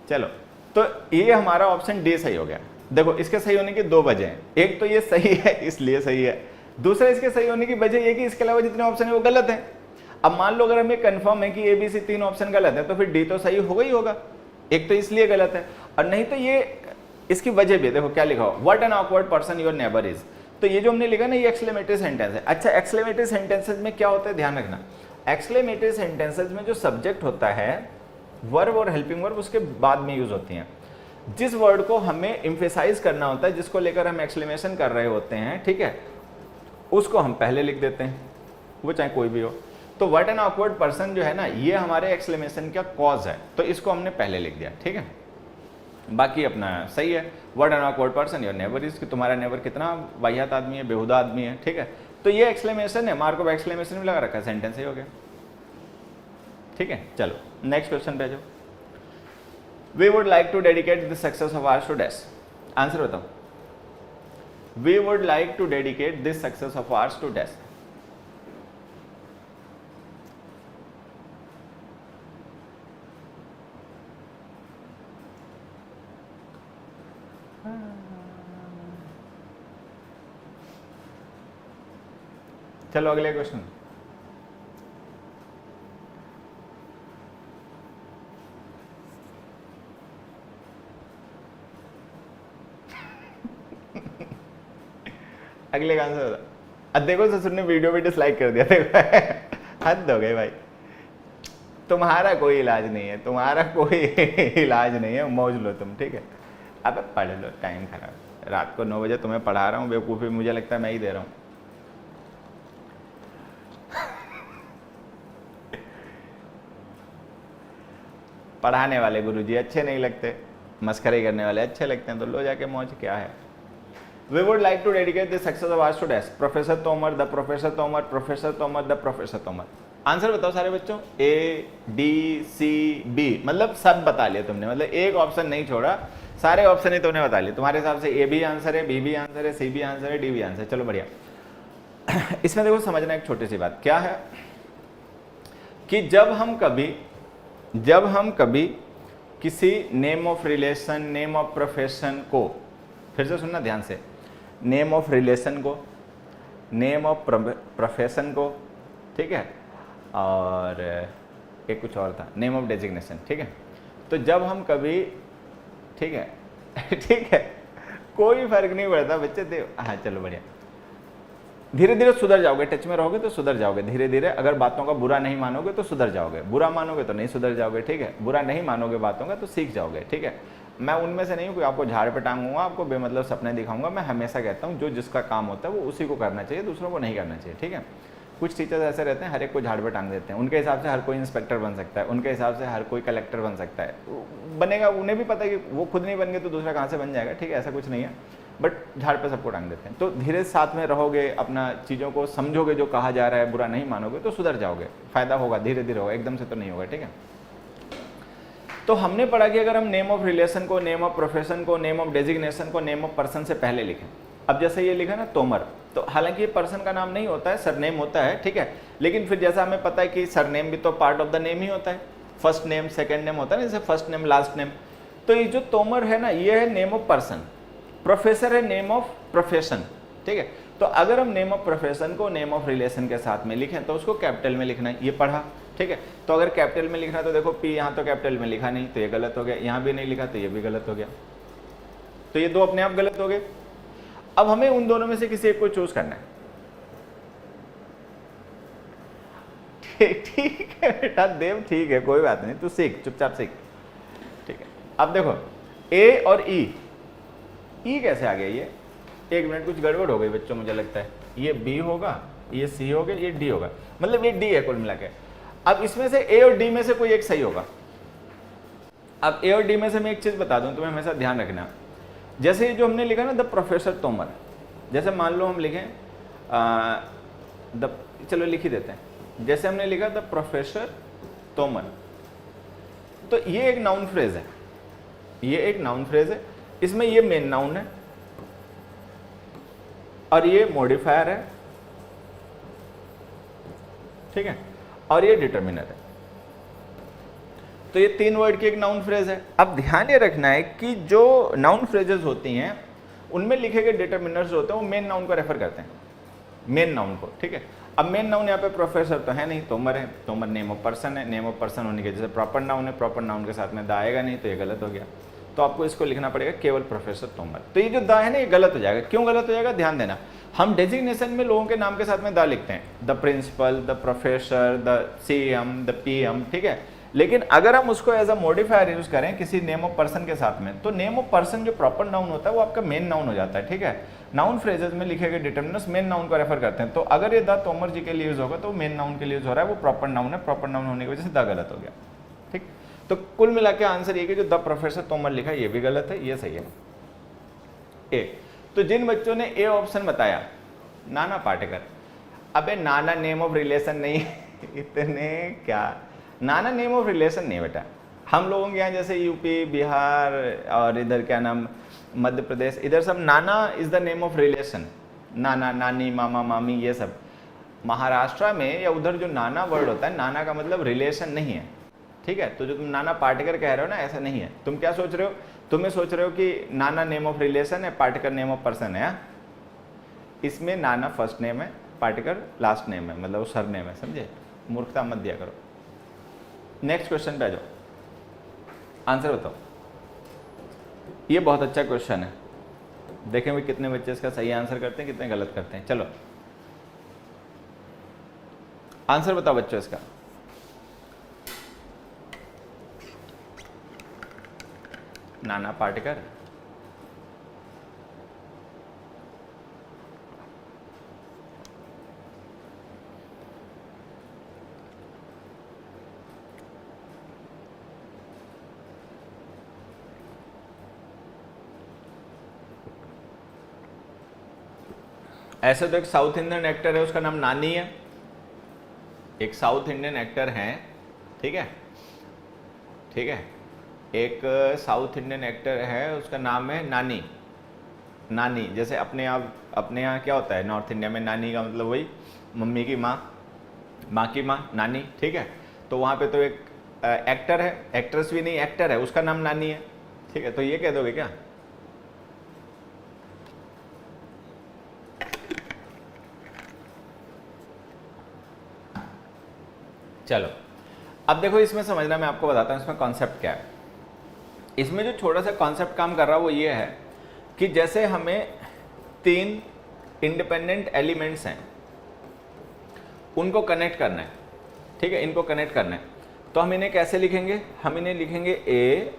चलो, तो ये हमारा ऑप्शन D सही हो गया। देखो इसके सही होने की 2 वजह हैं, एक तो ये सही है इसलिए सही है, दूसरा इसके सही होने की वजह ये कि इसके अलावा जितने ऑप्शन है वो गलत हैं। अब मान लो अगर हमें कंफर्म है कि ABC 3 ऑप्शन गलत है, तो फिर D तो सही होगा ही होगा, एक तो इसलिए गलत है, और नहीं तो ये इसकी वजह भी देखो क्या लिखा हो, what an awkward person your neighbour is. तो ये जो हमने लिखा ना, ये एक्सक्लेमेटरी सेंटेंस है। अच्छा, एक्सक्लेमेटरी सेंटेंसेज में क्या होता है, ध्यान रखना, एक्सक्लेमेटरी सेंटेंसेज में जो सब्जेक्ट होता है, वर्ब और हेल्पिंग वर्ब उसके बाद में यूज होती हैं। जिस वर्ड को हमें एम्फेसाइज करना होता है, जिसको लेकर हम एक्सक्लेमेशन कर रहे होते हैं, ठीक है, उसको हम पहले लिख देते हैं, वो चाहे कोई भी हो। तो व्हाट एन ऑकवर्ड पर्सन जो है ना, ये हमारे एक्सक्लेमेशन का कॉज है, तो इसको हमने पहले लिख दिया, ठीक है। बाकी अपना सही है, what an awkward person your neighbour is, कि तुम्हारा नेबर कितना वाहियात आदमी है, बेहुदा आदमी है, ठीक है। तो ये एक्सक्लेमेशन है, मार्क ऑफ एक्सक्लेमेशन भी लगा रखा है, सेंटेंस ही हो गया, ठीक है। चलो नेक्स्ट क्वेश्चन पे आ जाओ। We would like to dedicate the success of ours to dash. Answer बताओ। We would like to dedicate this success of ours to dash. चलो अगले क्वेश्चन। अगले का आंसर बता। अब देखो ससुर ने वीडियो भी डिसलाइक कर दिया, देखो हद हो गई भाई। तुम्हारा कोई इलाज नहीं है, तुम्हारा कोई इलाज नहीं है, मौज लो तुम, ठीक है। अब पढ़ लो, टाइम खराब, रात को 9 बजे तुम्हें पढ़ा रहा हूँ, बेवकूफ़ी मुझे लगता है मैं ही दे रहा हूँ। पढ़ाने वाले गुरुजी अच्छे नहीं लगते, मस्करी करने वाले अच्छे लगते हैं, तो लो जाके मौज, क्या है। We would like to dedicate the success of ours to dash professor Tomar, the professor Tomar, professor Tomar, the professor Tomar. Answer बताओ सारे बच्चों। A, D, C, B, मतलब सब बता लिया तुमने, मतलब एक ऑप्शन नहीं छोड़ा, सारे ऑप्शन ही तुमने बता लिए। तुम्हारे हिसाब से A भी आंसर है, B भी आंसर है, C भी आंसर है, D भी आंसर है। चलो बढ़िया। इसमें देखो समझना एक छोटी सी बात क्या है कि जब हम कभी किसी name of relation, name of profession को, फिर से सुनना ध्यान से, नेम ऑफ रिलेशन को, नेम ऑफ प्रोफेशन को, ठीक है, और एक कुछ और था, नेम ऑफ डेजिग्नेशन, ठीक है। तो जब हम कभी, ठीक है ठीक है, कोई फर्क नहीं पड़ता बच्चे, हाँ चलो बढ़िया, धीरे धीरे सुधर जाओगे, टच में रहोगे तो सुधर जाओगे धीरे धीरे। अगर बातों का बुरा नहीं मानोगे तो सुधर जाओगे, बुरा मानोगे तो नहीं सुधर जाओगे, ठीक है। बुरा नहीं मानोगे बातों का तो सीख जाओगे, ठीक है। मैं उनमें से नहीं हूँ कोई आपको झाड़ पे टांगूंगा, आपको बेमतलब सपने दिखाऊंगा। मैं हमेशा कहता हूँ जो जिसका काम होता है वो उसी को करना चाहिए, दूसरों को नहीं करना चाहिए, ठीक है। कुछ टीचर्स ऐसे रहते हैं हर एक को झाड़ पे टांग देते हैं, उनके हिसाब से हर कोई इंस्पेक्टर बन सकता है, उनके हिसाब से हर कोई कलेक्टर बन सकता है, बनेगा। उन्हें भी पता है कि वो खुद नहीं बन गए तो दूसरा कहाँ से बन जाएगा, ठीक है, ऐसा कुछ नहीं है, बट झाड़ पे सबको टांग देते हैं। तो धीरे साथ में रहोगे, अपना चीज़ों को समझोगे, जो कहा जा रहा है बुरा नहीं मानोगे तो सुधर जाओगे, फायदा होगा, धीरे धीरे होगा, एकदम से तो नहीं होगा, ठीक है। तो हमने पढ़ा कि अगर हम नेम ऑफ रिलेशन को, नेम ऑफ प्रोफेशन को, नेम ऑफ डेजिग्नेशन को नेम ऑफ पर्सन से पहले लिखें। अब जैसे ये लिखा ना तोमर, तो हालांकि ये पर्सन का नाम नहीं होता है, सरनेम होता है, ठीक है। लेकिन फिर जैसा हमें पता है कि सरनेम भी तो पार्ट ऑफ द नेम ही होता है, फर्स्ट नेम सेकंड नेम होता है ना, जैसे फर्स्ट नेम लास्ट नेम। तो ये जो तोमर है ना, ये है नेम ऑफ पर्सन, प्रोफेसर है नेम ऑफ प्रोफेशन, ठीक है। तो अगर हम नेम ऑफ प्रोफेशन को नेम ऑफ रिलेशन के साथ में लिखें तो उसको कैपिटल में लिखना है, ये पढ़ा, ठीक है। तो अगर कैपिटल में लिखना तो देखो पी यहाँ तो कैपिटल में लिखा नहीं तो ये गलत हो गया, यहाँ भी नहीं लिखा तो ये भी गलत हो गया, तो ये दो अपने आप गलत हो गए। अब हमें उन दोनों में से किसी एक को चूज करना है, ठीक है बेटा देव, ठीक है कोई बात नहीं, तू सीख, चुपचाप सीख, ठीक है। अब देखो ए और ई कैसे आ गया, ये एक मिनट कुछ गड़बड़ हो गई बच्चों, मुझे लगता है ये बी होगा, ये सी हो गया, ये डी होगा, मतलब ये डी है कुल मिला के। अब इसमें से ए और डी में से कोई एक सही होगा। अब ए और डी में से मैं एक चीज बता दूं, तुम्हें हमेशा ध्यान रखना, जैसे जो हमने लिखा ना द प्रोफेसर तोमर, जैसे मान लो हम लिखें चलो लिख ही देते हैं, जैसे हमने लिखा द प्रोफेसर तोमर, तो ये एक नाउन फ्रेज है, ये एक नाउन फ्रेज है, इसमें ये मेन नाउन है और ये मॉडिफायर है, ठीक है, और ये डिटर्मिनर है। तो ये तीन वर्ड की एक नाउन फ्रेज है। अब ध्यान ये रखना है कि जो नाउन फ्रेजेस होती हैं उनमें लिखे गए डिटर्मिनर्स होते हैं वो मेन नाउन को रेफर करते हैं, मेन नाउन को, ठीक है। अब मेन नाउन यहाँ पे प्रोफेसर तो है नहीं, तोमर है, तोमर नेम ऑफ पर्सन है, नेम ऑफ पर्सन होने के जैसे प्रॉपर नाउन है, प्रॉपर नाउन के साथ में द आएगा नहीं तो ये गलत हो गया, तो आपको इसको लिखना पड़ेगा केवल प्रोफेसर तोमर। तो ये जो द है ना ये गलत हो जाएगा, क्यों गलत हो जाएगा ध्यान देना, हम डेजिग्नेशन में लोगों के नाम के साथ में द लिखते हैं, the principal, the professor, the CM, the PM, ठीक है। लेकिन अगर हम उसको एज अ मॉडिफायर यूज करें किसी नेम ऑफ पर्सन के साथ में, तो नेम ऑफ पर्सन जो प्रॉपर नाउन होता है वो आपका मेन नाउन हो जाता है, ठीक है। नाउन फ्रेजेस में लिखे गए डिटर्मिनर्स मेन नाउन को रेफर करते हैं, तो अगर ये द तोमर जी के लिए यूज होगा तो मेन नाउन के लिए यूज हो रहा है, वो प्रॉपर नाउन है, प्रॉपर नाउन होने की वजह से द गलत हो गया, ठीक। तो कुल मिला के आंसर ये कि जो द प्रोफेसर तोमर लिखा है ये भी गलत है, ये सही है ए। तो जिन बच्चों ने ए ऑप्शन बताया नाना पाटेकर, अबे नाना नेम ऑफ रिलेशन नहीं इतने क्या, नाना नेम ऑफ रिलेशन नहीं बेटा, हम लोगों के यहाँ जैसे यूपी, बिहार और इधर क्या नाम मध्य प्रदेश, इधर सब नाना is the name of relation, नाना, नानी, मामा, मामी, ये सब। महाराष्ट्र में या उधर जो नाना वर्ड होता है, नाना का मतलब रिलेशन नहीं है, ठीक है। तो जो तुम नाना पाटेकर कह रहे हो ना, ऐसा नहीं है। तुम क्या सोच रहे हो, तुम्हें सोच रहे हो कि नाना नेम ऑफ रिलेशन है, पाटेकर नेम ऑफ पर्सन है। इसमें नाना फर्स्ट नेम है, पाटेकर लास्ट नेम है, मतलब वो सर नेम है, समझे, मूर्खता मत दिया करो। नेक्स्ट क्वेश्चन पे आ जाओ, आंसर बताओ। ये बहुत अच्छा क्वेश्चन है, देखें भी कितने बच्चे इसका सही आंसर करते हैं, कितने गलत करते हैं। चलो आंसर बताओ बच्चों इसका। नाना पाटेकर, ऐसे तो एक साउथ इंडियन एक्टर है उसका नाम नानी है, एक साउथ इंडियन एक्टर हैं, ठीक है, ठीक है, एक साउथ इंडियन एक्टर है उसका नाम है नानी, नानी जैसे अपने यहाँ क्या होता है नॉर्थ इंडिया में, नानी का मतलब वही मम्मी की माँ, माँ की माँ, नानी, ठीक है। तो वहाँ पे तो एक एक्टर है, एक्ट्रेस भी नहीं एक्टर है, उसका नाम नानी है, ठीक है। तो ये कह दोगे क्या, चलो अब देखो इसमें समझना, मैं आपको बताता हूँ इसमें कॉन्सेप्ट क्या है। इसमें जो छोटा सा कॉन्सेप्ट काम कर रहा है वो ये है कि जैसे हमें तीन इंडिपेंडेंट एलिमेंट्स हैं उनको कनेक्ट करना है, ठीक है, इनको कनेक्ट करना है, तो हम इन्हें कैसे लिखेंगे, हम इन्हें लिखेंगे ए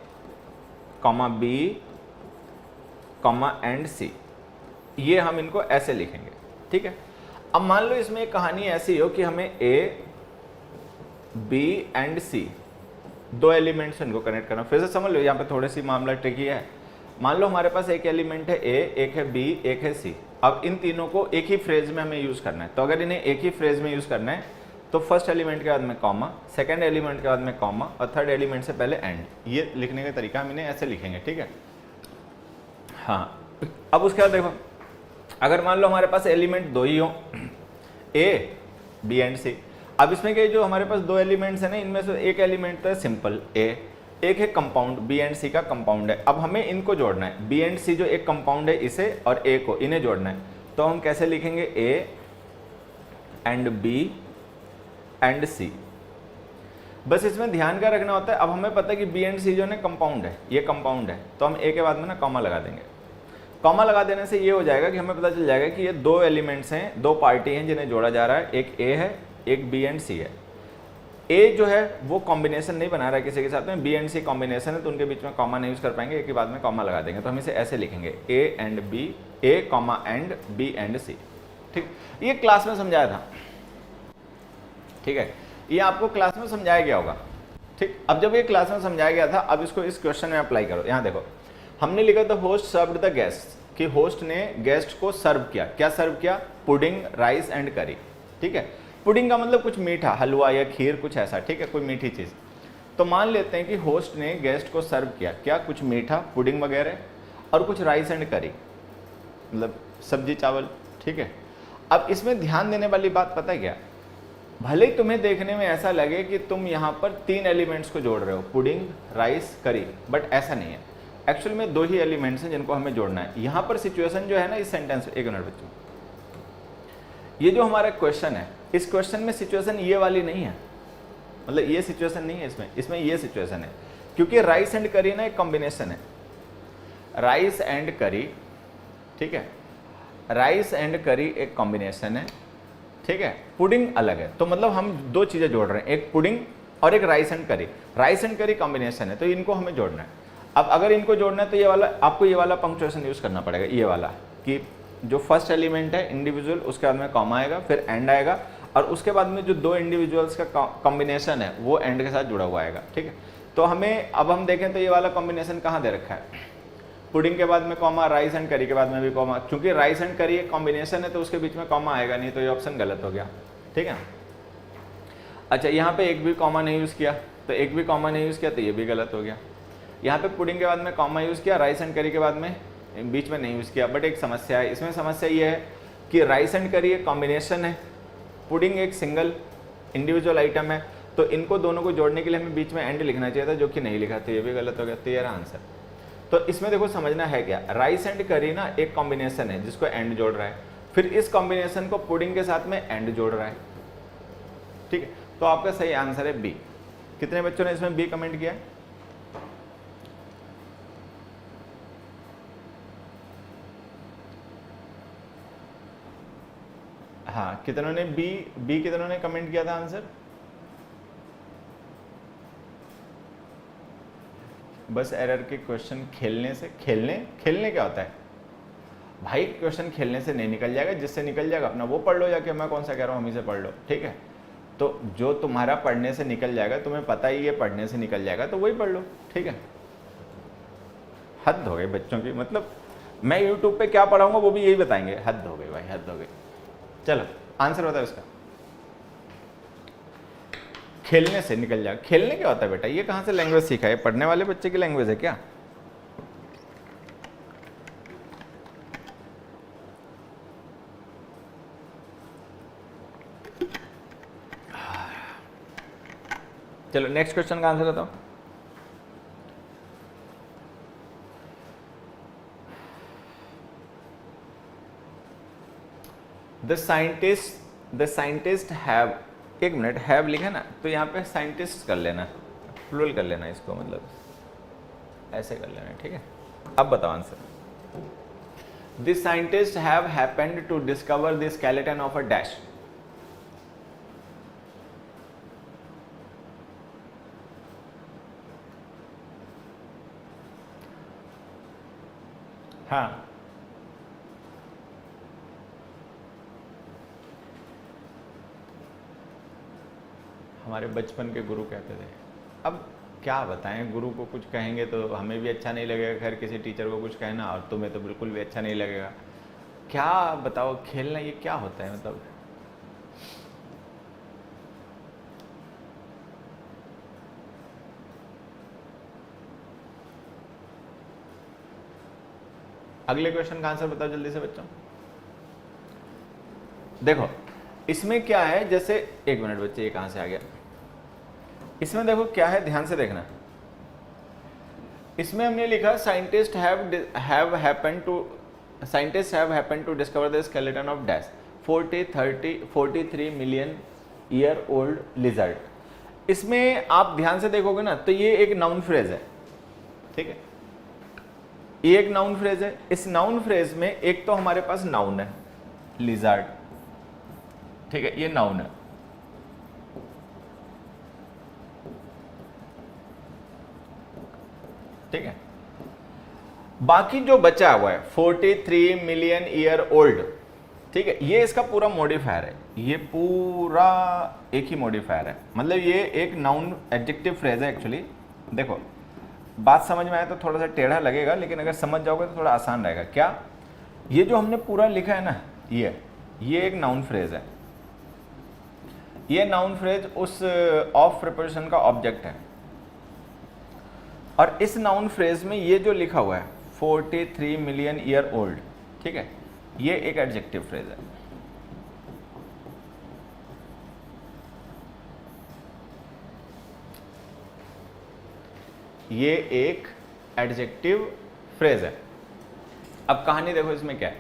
कॉमा बी कॉमा एंड सी, ये हम इनको ऐसे लिखेंगे, ठीक है। अब मान लो इसमें एक कहानी ऐसी हो कि हमें ए बी एंड सी दो एलिमेंट्स इनको कनेक्ट करना। फिर से समझ लो, यहाँ पे थोड़ी सी मामला ट्रिकी है। मान लो हमारे पास एक एलिमेंट है ए, एक है बी, एक है सी। अब इन तीनों को एक ही फ्रेज में हमें यूज करना है। तो अगर इन्हें एक ही फ्रेज में यूज करना है तो फर्स्ट एलिमेंट के बाद में कॉमा, सेकंड एलिमेंट के बाद में कॉमा और थर्ड एलिमेंट से पहले एंड। ये लिखने का तरीका हम इन्हें ऐसे लिखेंगे, ठीक है। हाँ, अब उसके बाद देखो, अगर मान लो हमारे पास एलिमेंट दो ही हो, ए बी एंड सी। अब इसमें क्या, जो हमारे पास दो एलिमेंट्स है ना, इनमें से एक एलिमेंट तो है सिंपल ए, एक है कंपाउंड बी एंड सी का कंपाउंड है। अब हमें इनको जोड़ना है, बी एंड सी जो एक कंपाउंड है इसे और ए को, इन्हें जोड़ना है। तो हम कैसे लिखेंगे, ए एंड बी एंड सी। बस इसमें ध्यान का रखना होता है, अब हमें पता है कि बी एंड सी जो है कंपाउंड है, ये कंपाउंड है, तो हम ए के बाद में ना कॉमा लगा देंगे। कॉमा लगा देने से ये हो जाएगा कि हमें पता चल जाएगा कि ये दो एलिमेंट्स हैं, दो पार्टी हैं जिन्हें जोड़ा जा रहा है, एक ए है एक बी एंड सी है। ए जो है वो कॉम्बिनेशन नहीं बना रहा है किसी के साथ में, बी एंड सी कॉम्बिनेशन है, तो उनके बीच में कॉमा नहीं यूज कर पाएंगे, एक के बाद में कॉमा लगा देंगे। तो हम इसे ऐसे लिखेंगे, A and B, A comma and B and C, ठीक। ये क्लास में समझाया था, ठीक है, ये आपको क्लास में समझाया गया होगा, ठीक। अब जब ये क्लास में समझाया गया था, अब इसको इस क्वेश्चन में अप्लाई करो। यहाँ देखो, हमने लिखा था होस्ट सर्व्ड द गेस्ट, कि होस्ट ने गेस्ट को सर्व किया। क्या सर्व किया, पुडिंग, राइस एंड करी, ठीक है। पुडिंग का मतलब कुछ मीठा, हलवा या खीर, कुछ ऐसा, ठीक है, कोई मीठी चीज़। तो मान लेते हैं कि होस्ट ने गेस्ट को सर्व किया, क्या, कुछ मीठा, पुडिंग वगैरह, और कुछ राइस एंड करी, मतलब सब्जी चावल, ठीक है। अब इसमें ध्यान देने वाली बात पता है क्या, भले ही तुम्हें देखने में ऐसा लगे कि तुम यहाँ पर तीन एलिमेंट्स को जोड़ रहे हो, पुडिंग, राइस, करी, बट ऐसा नहीं है। एक्चुअल में दो ही एलिमेंट्स हैं जिनको हमें जोड़ना है। यहाँ पर सिचुएशन जो है ना, इस सेंटेंस, एक मिनट बच्चों, ये जो हमारा क्वेश्चन है, इस क्वेश्चन में सिचुएशन ये वाली नहीं है, मतलब ये सिचुएशन नहीं है इसमें ये सिचुएशन है, क्योंकि राइस एंड करी ना एक कॉम्बिनेशन है, राइस एंड करी, ठीक है, राइस एंड करी एक कॉम्बिनेशन है, ठीक है, पुडिंग अलग है। तो मतलब हम दो चीजें जोड़ रहे हैं, एक पुडिंग और एक राइस एंड करी। राइस एंड करी कॉम्बिनेशन है, तो इनको हमें जोड़ना है। अब अगर इनको जोड़ना है तो ये वाला, आपको ये वाला पंक्चुएशन यूज करना पड़ेगा, ये वाला, कि जो फर्स्ट एलिमेंट है इंडिविजुअल, उसके बाद में कॉमा आएगा, फिर एंड आएगा, और उसके बाद में जो दो इंडिविजुअल्स का कॉम्बिनेशन है वो एंड के साथ जुड़ा हुआ आएगा, ठीक है। तो हमें, अब हम देखें तो ये वाला कॉम्बिनेशन कहाँ दे रखा है, पुडिंग के बाद में कॉमा, राइस एंड करी के बाद में भी कॉमा। क्योंकि राइस एंड करी एक कॉम्बिनेशन है तो उसके बीच में कॉमा आएगा नहीं, तो ये ऑप्शन गलत हो गया, ठीक है। अच्छा, यहाँ पे एक भी कॉमा नहीं यूज किया, तो एक भी कॉमा नहीं यूज किया तो ये भी गलत हो गया। यहाँ पे पुडिंग के बाद में कॉमा यूज किया, राइस एंड करी के बाद में बीच में नहीं यूज किया। बट एक समस्या है, इसमें समस्या ये है कि राइस एंड करी एक कॉम्बिनेशन है, पुडिंग एक सिंगल इंडिविजुअल आइटम है, तो इनको दोनों को जोड़ने के लिए हमें बीच में एंड लिखना चाहिए था, जो कि नहीं लिखा, तो ये भी गलत हो गया। तो ये रहा आंसर। तो इसमें देखो समझना है क्या, राइस एंड करी ना एक कॉम्बिनेशन है जिसको एंड जोड़ रहा है, फिर इस कॉम्बिनेशन को पुडिंग के साथ में एंड जोड़ रहा है, ठीक है। तो आपका सही आंसर है बी। कितने बच्चों ने इसमें बी कमेंट किया? हाँ, कितनों ने बी कितनों ने कमेंट किया था आंसर? बस एरर के क्वेश्चन खेलने से, खेलने क्या होता है भाई, क्वेश्चन खेलने से नहीं निकल जाएगा, जिससे निकल जाएगा अपना वो पढ़ लो जाके, मैं कौन सा कह रहा हूँ, हम ही से पढ़ लो, ठीक है। तो जो तुम्हारा पढ़ने से निकल जाएगा, तुम्हें पता ही है पढ़ने से निकल जाएगा, तो वही पढ़ लो, ठीक है। हद हो गई बच्चों की, मतलब मैं यूट्यूब पे क्या पढ़ाऊंगा वो भी यही बताएंगे, हद हो गई भाई, हद हो गई। चलो आंसर बताओ इसका। खेलने से निकल जाएगा। खेलने क्या होता है बेटा, ये कहां से लैंग्वेज सीखा है, पढ़ने वाले बच्चे की लैंग्वेज है क्या? चलो नेक्स्ट क्वेश्चन का आंसर बताओ। द साइंटिस्ट हैव, एक मिनट, हैव लिखा ना, तो यहाँ पे साइंटिस्ट कर लेना, प्लूरल कर लेना इसको, मतलब ऐसे कर लेना, ठीक है। अब बताओ answer. The scientist have happened to discover the skeleton of a dash. हाँ, हमारे बचपन के गुरु कहते थे। अब क्या बताएं, गुरु को कुछ कहेंगे तो हमें भी अच्छा नहीं लगेगा, खैर किसी टीचर को कुछ कहना और तुम्हें तो बिल्कुल भी अच्छा नहीं लगेगा। क्या बताओ, खेलना ये क्या होता है मतलब। अगले क्वेश्चन का आंसर बताओ जल्दी से बच्चों। देखो इसमें क्या है, जैसे एक मिनट बच्चे, ये कहां से आ गया। इसमें देखो क्या है, ध्यान से देखना। इसमें हमने लिखा scientist have happened to discover the skeleton of dash 43 million year old lizard. इसमें आप ध्यान से देखोगे ना तो ये एक नाउन फ्रेज है, ठीक है, ये एक नाउन फ्रेज है। इस नाउन फ्रेज में एक तो हमारे पास नाउन है लिजर्ड, ठीक है, ये नाउन है। ठीक है, बाकी जो बचा हुआ है 43 मिलियन ईयर ओल्ड, ठीक है, ये इसका पूरा मॉडिफायर है, ये पूरा एक ही मॉडिफायर है, मतलब ये एक नाउन एडजेक्टिव फ्रेज है एक्चुअली। देखो बात समझ में आए तो थोड़ा सा टेढ़ा लगेगा, लेकिन अगर समझ जाओगे तो थोड़ा आसान रहेगा। क्या, ये जो हमने पूरा लिखा है ना, ये एक नाउन फ्रेज है। ये नाउन फ्रेज उस ऑफ प्रिपोजिशन का ऑब्जेक्ट है, और इस नाउन फ्रेज में ये जो लिखा हुआ है 43 मिलियन ईयर ओल्ड, ठीक है, ये एक एडजेक्टिव फ्रेज है। ये एक एडजेक्टिव फ्रेज है। अब कहानी देखो इसमें क्या है,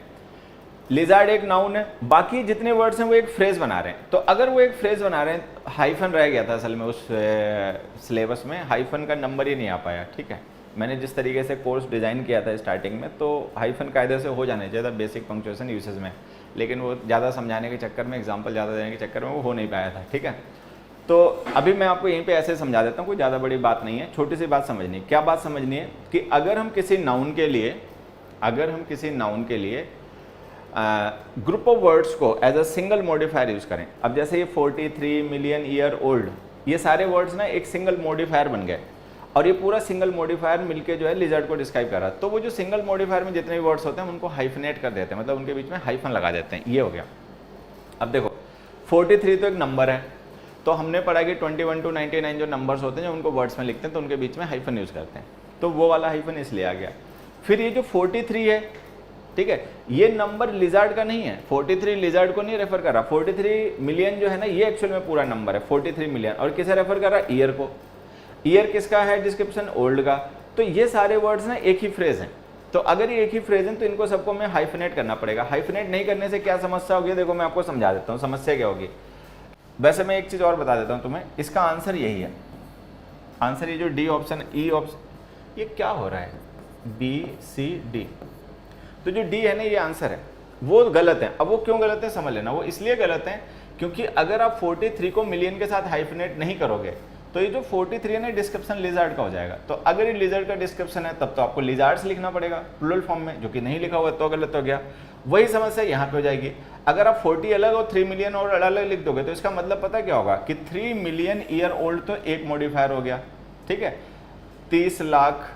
लिजार्ड एक नाउन है, बाकी जितने वर्ड्स हैं वो एक फ्रेज बना रहे हैं। तो अगर वो एक फ्रेज बना रहे हैं, हाइफन रह गया था असल में उस सिलेबस में, हाइफन का नंबर ही नहीं आ पाया, ठीक है। मैंने जिस तरीके से कोर्स डिज़ाइन किया था स्टार्टिंग में, तो हाइफन कायदे से हो जाने चाहिए था बेसिक पंक्चुएशन यूसेज में, लेकिन वो ज़्यादा समझाने के चक्कर में, एग्जाम्पल ज़्यादा देने के चक्कर में वो हो नहीं पाया था, ठीक है। तो अभी मैं आपको यहीं पे ऐसे समझा देता हूँ, कोई ज़्यादा बड़ी बात नहीं है, छोटी सी बात समझनी है। क्या बात समझनी है कि अगर हम किसी नाउन के लिए ग्रुप ऑफ वर्ड्स को as a single modifier use करें, अब जैसे ये 43 मिलियन ईयर ओल्ड, ये सारे वर्ड्स ना एक सिंगल मॉडिफायर बन गए, और ये पूरा सिंगल मॉडिफायर मिलके जो है लिजर्ड को डिस्क्राइब कर रहा है। तो वो जो सिंगल मॉडिफायर में जितने भी वर्ड्स होते हैं उनको हाइफनेट कर देते हैं, मतलब उनके बीच में हाइफन लगा देते हैं, ये हो गया। अब देखो 43 तो एक नंबर है, तो हमने पढ़ा कि 21 to 99 जो नंबर्स होते हैं जो उनको वर्ड्स में लिखते हैं तो उनके बीच में हाइफन यूज करते हैं, तो वो वाला हाइफन इसलिए आ गया। फिर ये जो 43 है, ठीक है, ये नंबर लिजर्ड का नहीं है, 43 लिजर्ड को नहीं रेफर कर रहा। 43 मिलियन जो है ना, ये एक्चुअल में पूरा नंबर है 43 मिलियन, और किसे रेफर कर रहा है, ईयर को। ईयर किसका है डिस्क्रिप्शन, ओल्ड का। तो ये सारे वर्ड्स ना एक ही फ्रेज हैं, तो अगर ये एक ही फ्रेज है तो इनको सबको मैं हाइफनेट करना पड़ेगा। हाइफनेट नहीं करने से क्या समस्या होगी, देखो मैं आपको समझा देता हूँ समस्या क्या होगी। वैसे मैं एक चीज और बता देता हूँ तुम्हें, इसका आंसर यही है। आंसर ये जो डी ऑप्शन, ई ऑप्शन, ये क्या हो रहा है, बी सी डी, तो जो डी है ना ये आंसर है, वो गलत है। अब वो क्यों गलत है समझ लेना, वो इसलिए गलत है क्योंकि अगर आप 43 को मिलियन के साथ हाइफनेट नहीं करोगे तो ये जो 43 है ना डिस्क्रिप्शन लिजर्ड का हो जाएगा। तो अगर ये लिजर्ड का डिस्क्रिप्शन है तब तो आपको लिजर्ड्स लिखना पड़ेगा प्लूरल फॉर्म में, जो कि नहीं लिखा हुआ तो गलत हो गया। वही समस्या यहाँ पे हो जाएगी। अगर आप 40 अलग और 3 मिलियन और अलग लिख दोगे तो इसका मतलब पता क्या होगा कि 3 मिलियन ईयर ओल्ड तो एक मॉडिफायर हो गया, ठीक है, 30 लाख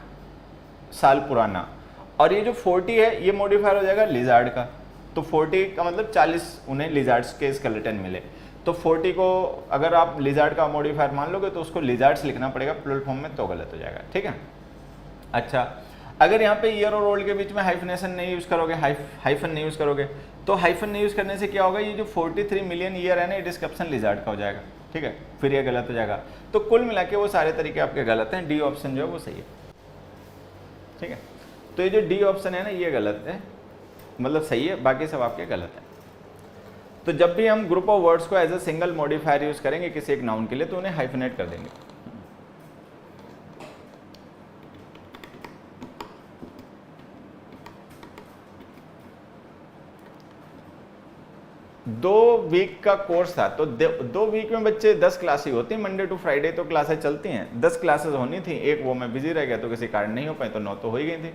साल पुराना, और ये जो 40 है ये मॉडिफायर हो जाएगा लिजर्ड का। तो 40 का मतलब 40 उन्हें लिजर्ड्स के स्केलेटन मिले, तो 40 को अगर आप लिजर्ड का मॉडिफायर मान लोगे तो उसको लिजर्ड्स लिखना पड़ेगा प्लूरल फॉर्म में, तो गलत हो जाएगा, ठीक है। अच्छा, अगर यहाँ पे ईयर और ओल्ड के बीच में हाइफनेशन नहीं यूज करोगे, हाइफन नहीं यूज करोगे, तो हाइफन नहीं यूज करने से क्या होगा, ये जो 43 मिलियन ईयर है ना ये डिस्क्रिप्शन लिजर्ड का हो जाएगा, ठीक है, फिर ये गलत हो जाएगा। तो कुल मिला के वो सारे तरीके आपके गलत हैं, डी ऑप्शन जो है वो सही है, ठीक है। तो ये जो डी ऑप्शन है ना ये गलत है, मतलब सही है, बाकी सब आपके गलत है। तो जब भी हम ग्रुप ऑफ वर्ड्स को as a single modifier use करेंगे किसी एक नाउन के लिए तो उन्हें हाइफनेट कर देंगे। दो वीक का कोर्स था, तो 2 वीक में बच्चे 10 क्लासें होती हैं, मंडे टू फ्राइडे तो क्लासें चलती हैं, 10 क्लासेस होनी थी, एक वो मैं बिजी रह गया तो किसी कारण नहीं हो पाई, तो 9 तो हो ही गई थी,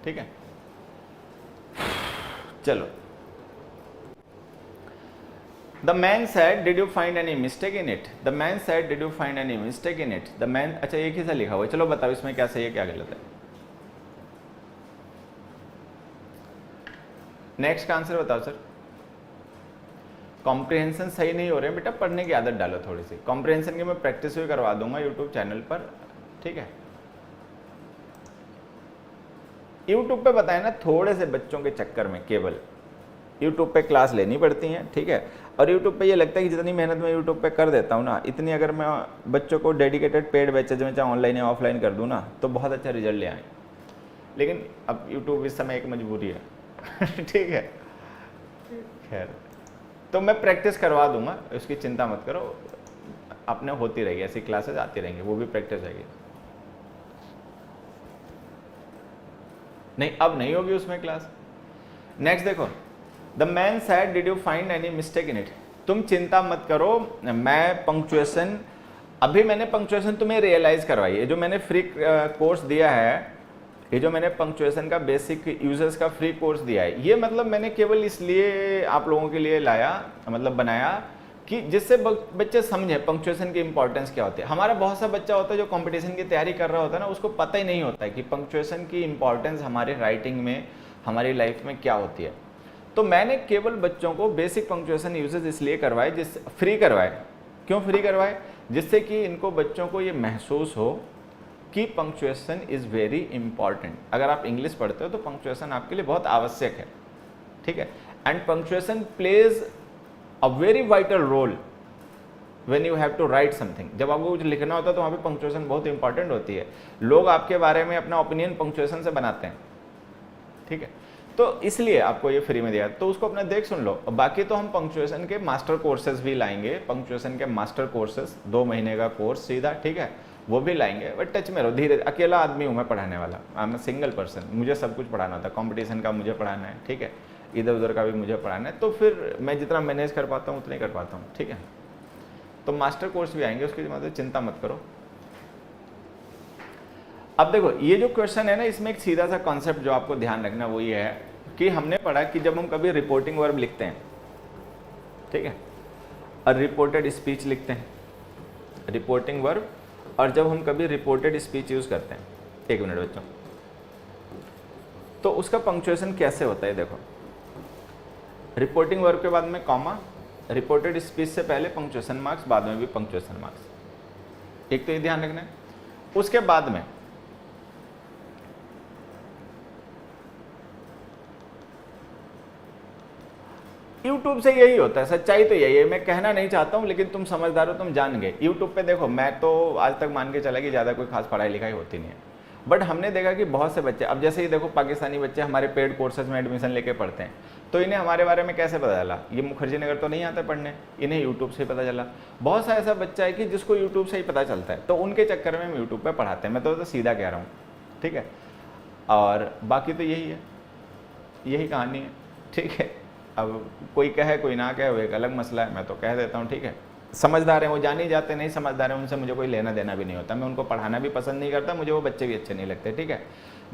ठीक है। चलो, the man said did you find any mistake in it, the man said did you find any mistake in it, the man, अच्छा एक ही सा लिखा हुआ है, चलो बताओ इसमें क्या सही है क्या गलत है। नेक्स्ट का आंसर बताओ सर। कॉम्प्रिहेंशन सही नहीं हो रहे बेटा, पढ़ने की आदत डालो थोड़ी सी। कॉम्प्रिहेंशन की मैं प्रैक्टिस भी करवा दूंगा यूट्यूब चैनल पर, ठीक है। यूट्यूब पे बताए ना, थोड़े से बच्चों के चक्कर में केवल यूट्यूब पे क्लास लेनी पड़ती हैं, ठीक है। और यूट्यूब पे ये लगता है कि जितनी मेहनत मैं यूट्यूब पे कर देता हूँ ना, इतनी अगर मैं बच्चों को डेडिकेटेड पेड बैचेज में चाहे ऑनलाइन या ऑफलाइन कर दूँ ना, तो बहुत अच्छा रिजल्ट ले आए। लेकिन अब यूट्यूब इस समय एक मजबूरी है ठीक है, खैर तो मैं प्रैक्टिस करवा दूंगा, उसकी चिंता मत करो, अपने होती रहेगी, ऐसी क्लासेस आती रहेंगी, वो भी प्रैक्टिस रहेगी। नहीं अब नहीं होगी उसमें क्लास। नेक्स्ट देखो, the man said did you find any mistake in it, तुम चिंता मत करो, मैं पंक्चुएशन, अभी मैंने पंक्चुएशन तुम्हें रियलाइज करवाई है, जो मैंने फ्री कोर्स दिया है, ये जो मैंने पंक्चुएशन का बेसिक यूजर्स का फ्री कोर्स दिया है, ये मतलब मैंने केवल इसलिए आप लोगों के लिए लाया, मतलब बनाया कि जिससे बच्चे समझें पंक्चुएशन की इंपॉर्टेंस क्या होती है। हमारा बहुत सा बच्चा होता है जो कंपटीशन की तैयारी कर रहा होता है ना, उसको पता ही नहीं होता है कि पंक्चुएशन की इंपॉर्टेंस हमारे राइटिंग में, हमारी लाइफ में क्या होती है। तो मैंने केवल बच्चों को बेसिक पंक्चुएशन यूजेस इसलिए करवाए, जिस फ्री करवाए, क्यों फ्री करवाए, जिससे कि इनको बच्चों को ये महसूस हो कि पंक्चुएशन इज़ वेरी इंपॉर्टेंट। अगर आप इंग्लिश पढ़ते हो तो पंक्चुएशन आपके लिए बहुत आवश्यक है, ठीक है। And punctuation plays a very vital role when you have to write something. जब आपको कुछ लिखना होता है तो वहाँ पे पंक्चुएशन बहुत इंपॉर्टेंट होती है। लोग आपके बारे में अपना ओपिनियन पंक्चुएशन से बनाते हैं, ठीक है। तो इसलिए आपको ये फ्री में दिया, तो उसको अपना देख सुन लो। बाकी तो हम पंक्चुएशन के मास्टर कोर्सेज भी लाएंगे, पंक्चुएशन के मास्टर कोर्सेज 2 महीने का कोर्स सीधा, ठीक है, वो भी लाएंगे। बट टच में रहो, धीरे, अकेला आदमी हूँ मैं पढ़ाने वाला, आई एम सिंगल पर्सन, मुझे सब कुछ पढ़ाना था, कंपटीशन का मुझे पढ़ाना है, ठीक है, इधर उधर का भी मुझे पढ़ाना है, तो फिर मैं जितना मैनेज कर पाता हूँ उतना ही कर पाता हूँ, ठीक है। तो मास्टर कोर्स भी आएंगे, उसकी मतलब चिंता मत करो। अब देखो ये जो क्वेश्चन है ना, इसमें एक सीधा सा कॉन्सेप्ट जो आपको ध्यान रखना वो ये है कि हमने पढ़ा कि जब हम कभी रिपोर्टिंग वर्ब लिखते हैं, ठीक है, और रिपोर्टेड स्पीच लिखते हैं, रिपोर्टिंग वर्ब, और जब हम कभी रिपोर्टेड स्पीच यूज करते हैं, एक मिनट बच्चों, तो उसका पंक्चुएशन कैसे होता है। देखो रिपोर्टिंग वर्ब के बाद में कॉमा, रिपोर्टेड स्पीच से पहले पंक्चुएशन मार्क्स, बाद में भी पंक्चुएशन मार्क्स, एक तो ये ध्यान रखना है। उसके बाद में यूट्यूब से यही होता है, सच्चाई तो यही है, मैं कहना नहीं चाहता हूं लेकिन तुम समझदार हो, तुम जान गए। यूट्यूब पे देखो, मैं तो आज तक मान के चला कि ज़्यादा कोई खास पढ़ाई लिखाई होती नहीं है, बट हमने देखा कि बहुत से बच्चे, अब जैसे ही देखो पाकिस्तानी बच्चे हमारे पेड कोर्सेज में एडमिशन लेके पढ़ते हैं, तो इन्हें हमारे बारे में कैसे पता चला, ये मुखर्जी नगर तो नहीं आता पढ़ने, इन्हें यूट्यूब से ही पता चला। बहुत सा ऐसा बच्चा है कि जिसको यूट्यूब से ही पता चलता है, तो उनके चक्कर में हम यूट्यूब पर पढ़ाते हैं, मैं तो सीधा कह रहा हूँ, ठीक है। और बाकी तो यही है, यही कहानी है, ठीक है। अब कोई कहे कोई ना कहे वो एक अलग मसला है, मैं तो कह देता हूँ, ठीक है। समझदार हैं वो जान ही जाते, नहीं समझदार हैं उनसे मुझे कोई लेना देना भी नहीं होता, मैं उनको पढ़ाना भी पसंद नहीं करता, मुझे वो बच्चे भी अच्छे नहीं लगते, ठीक है।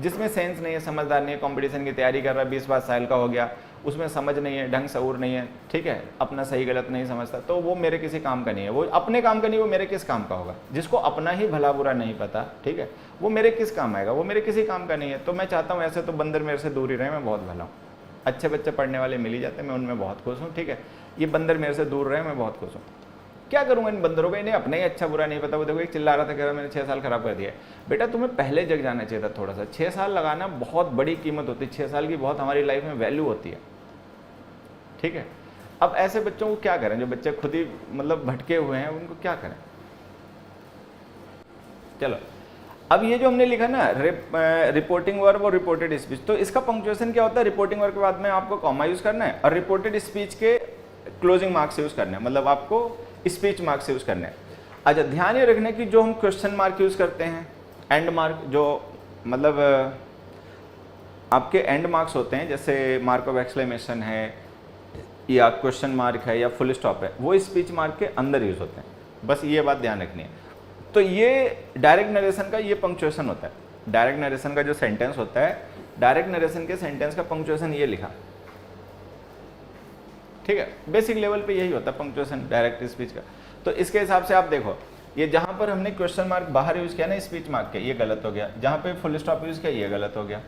जिसमें सेंस नहीं है, समझदार नहीं है, कंपटीशन की तैयारी कर रहा है, 20-22 साल का हो गया, उसमें समझ नहीं है, ढंग शऊर नहीं है, ठीक है, अपना सही गलत नहीं समझता, तो वो मेरे किसी काम का नहीं है। वो अपने काम का नहीं, वो मेरे किस काम का होगा। जिसको अपना ही भला बुरा नहीं पता, ठीक है, वो मेरे किस काम आएगा, वो मेरे किसी काम का नहीं है। तो मैं चाहता हूँ ऐसे तो बंदर मेरे से दूर ही रहे, मैं बहुत भला हूँ। अच्छे बच्चे पढ़ने वाले मिल ही जाते हैं, मैं उनमें बहुत खुश हूँ, ठीक है। ये बंदर मेरे से दूर रहे, मैं बहुत खुश हूँ। क्या करूँगा इन बंदरों को, इन्हें अपना ही अच्छा बुरा नहीं पता। वो देखो एक चिल्ला रहा था, कह रहा मैंने 6 साल खराब कर दिया। बेटा तुम्हें पहले जग जाना चाहिए था थोड़ा सा। 6 साल लगाना बहुत बड़ी कीमत होती है, 6 साल की बहुत हमारी लाइफ में वैल्यू होती है, ठीक है। अब ऐसे बच्चों को क्या करें, जो बच्चे खुद ही मतलब भटके हुए हैं, उनको क्या करें। चलो अब ये जो हमने लिखा ना रिपोर्टिंग वर्ब और रिपोर्टेड स्पीच, तो इसका पंक्चुएशन क्या होता है। रिपोर्टिंग वर्ब के बाद में आपको कॉमा यूज करना है, और रिपोर्टेड स्पीच के क्लोजिंग मार्क्स यूज करने हैं, मतलब आपको स्पीच मार्क्स यूज करने हैं। अच्छा ध्यान ये रखना कि जो हम क्वेश्चन मार्क यूज करते हैं, एंड मार्क, जो मतलब आपके एंड मार्क्स होते हैं, जैसे मार्क ऑफ एक्सक्लेमेशन है या क्वेश्चन मार्क है या फुल स्टॉप है, वो स्पीच मार्क के अंदर यूज होते हैं। बस ये बात ध्यान रखनी है। तो ये डायरेक्ट नरेशन का ये पंक्चुएशन होता है। डायरेक्ट नरेशन का जो सेंटेंस होता है, डायरेक्ट नरेशन के सेंटेंस का पंक्चुएशन ये लिखा, ठीक है, बेसिक लेवल पे यही होता है पंक्चुएशन डायरेक्ट स्पीच का। तो इसके हिसाब से आप देखो, ये जहाँ पर हमने क्वेश्चन मार्क बाहर यूज़ किया ना स्पीच मार्क के, ये गलत हो गया। जहाँ पे फुल स्टॉप यूज़ किया ये गलत हो गया।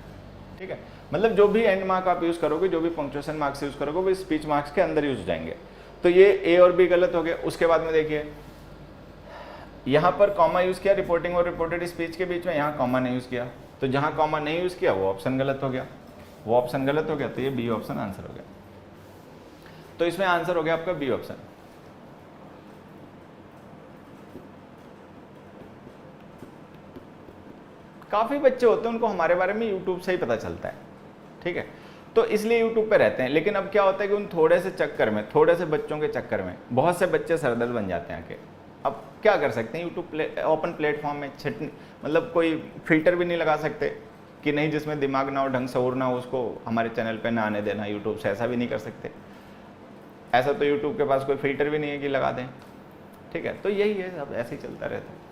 ठीक है, मतलब जो भी एंड मार्क आप यूज़ करोगे, जो भी पंक्चुएशन मार्क्स यूज़ करोगे, वो स्पीच मार्क्स के अंदर यूज हो जाएंगे। तो ये ए और बी गलत हो गए। उसके बाद में देखिए यहाँ पर कॉमा यूज़ किया रिपोर्टिंग और रिपोर्टेड स्पीच के बीच में, यहाँ कॉमा नहीं यूज़ किया, तो जहाँ कॉमा नहीं यूज़ किया वो ऑप्शन गलत हो गया, वो ऑप्शन गलत हो गया। तो ये बी ऑप्शन आंसर हो गया। तो इसमें आंसर हो गया आपका बी ऑप्शन। काफ़ी बच्चे होते हैं उनको हमारे बारे में यूट्यूब से ही पता चलता है। ठीक है, तो इसलिए यूट्यूब पे रहते हैं। लेकिन अब क्या होता है कि उन थोड़े से चक्कर में, थोड़े से बच्चों के चक्कर में बहुत से बच्चे सरदर्द बन जाते हैं आके। अब क्या कर सकते हैं, यूट्यूब ओपन प्लेटफॉर्म में मतलब कोई फिल्टर भी नहीं लगा सकते कि नहीं जिसमें दिमाग ना हो, ढंग से और ना हो, उसको हमारे चैनल पे ना आने देना यूट्यूब से, ऐसा भी नहीं कर सकते। ऐसा तो यूट्यूब के पास कोई फिल्टर भी नहीं है कि लगा दें। ठीक है, तो यही है, अब ऐसे ही चलता रहता है।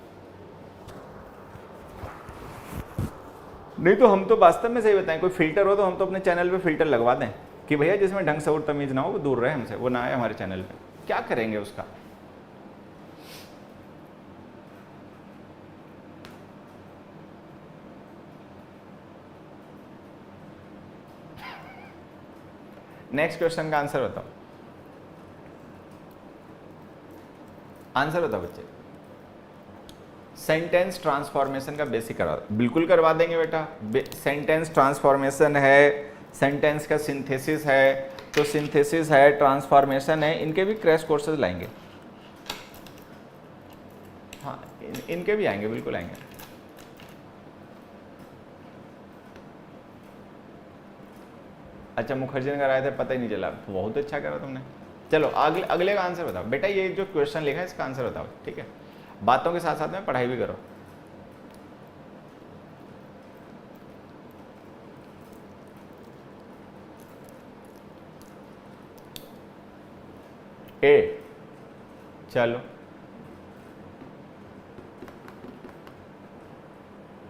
नहीं तो हम तो वास्तव में सही बताएं, कोई फिल्टर हो तो हम तो अपने चैनल पे फिल्टर लगवा दें कि भैया जिसमें ढंग से और तमीज ना हो वो दूर रहे हमसे, वो ना आए हमारे चैनल पे। क्या करेंगे उसका। नेक्स्ट क्वेश्चन का आंसर बताओ, आंसर बताओ बच्चे। सेंटेंस ट्रांसफॉर्मेशन का बेसिक करवा, बिल्कुल करवा देंगे बेटा। सेंटेंस ट्रांसफॉर्मेशन है, सेंटेंस का सिंथेसिस है, तो सिंथेसिस है, ट्रांसफॉर्मेशन है, इनके भी क्रैश कोर्सेज लाएंगे। हाँ, इनके भी आएंगे, बिल्कुल आएंगे। अच्छा, मुखर्जी ने कराए थे, पता ही नहीं चला, बहुत अच्छा करा तुमने। चलो अगले का आंसर बताओ बेटा। ये जो क्वेश्चन लिखा है इसका आंसर बताओ। ठीक है, बातों के साथ साथ में पढ़ाई भी करो। ए, चलो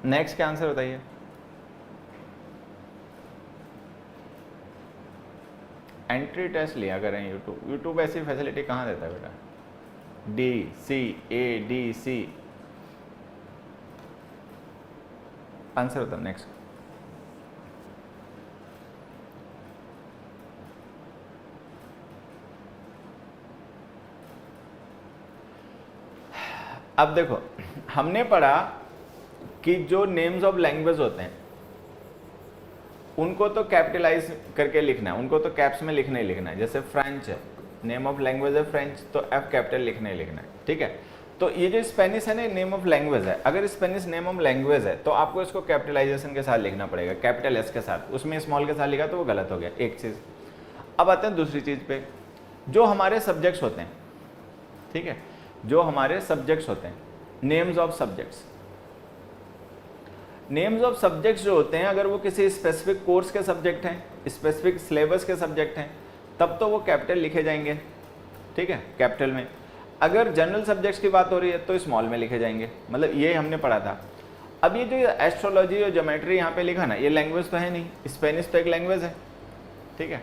नेक्स्ट का आंसर बताइए। एंट्री टेस्ट लिया करें यूट्यूब ऐसी फैसिलिटी कहाँ देता है बेटा। DCADC आंसर बताओ नेक्स्ट। अब देखो, हमने पढ़ा कि जो नेम्स ऑफ लैंग्वेज होते हैं उनको तो कैपिटलाइज करके लिखना है, उनको तो कैप्स में लिखना ही लिखना है। जैसे फ्रेंच है, नेम ऑफ लैंग्वेज है फ्रेंच, तो F कैपिटल लिखना ही लिखना है। ठीक है, तो ये जो स्पेनिश है ना, नेम ऑफ लैंग्वेज है। अगर स्पेनिश नेम ऑफ लैंग्वेज है तो आपको इसको कैपिटलाइजेशन के साथ लिखना पड़ेगा, कैपिटल S के साथ। उसमें स्मॉल के साथ लिखा तो वो गलत हो गया, एक चीज़। अब आते हैं दूसरी चीज़ पे, जो हमारे सब्जेक्ट्स होते हैं। ठीक है, जो हमारे सब्जेक्ट्स होते हैं, names of subjects. Names of subjects जो होते हैं, अगर वो किसी स्पेसिफिक कोर्स के सब्जेक्ट हैं, स्पेसिफिक सिलेबस के सब्जेक्ट हैं, तब तो वो कैपिटल लिखे जाएंगे। ठीक है, कैपिटल में। अगर जनरल सब्जेक्ट्स की बात हो रही है तो स्मॉल में लिखे जाएंगे। मतलब ये हमने पढ़ा था। अब ये जो एस्ट्रोलॉजी और ज्योमेट्री यहाँ पे लिखा ना, ये लैंग्वेज तो है नहीं, स्पेनिश तो एक लैंग्वेज है। ठीक है,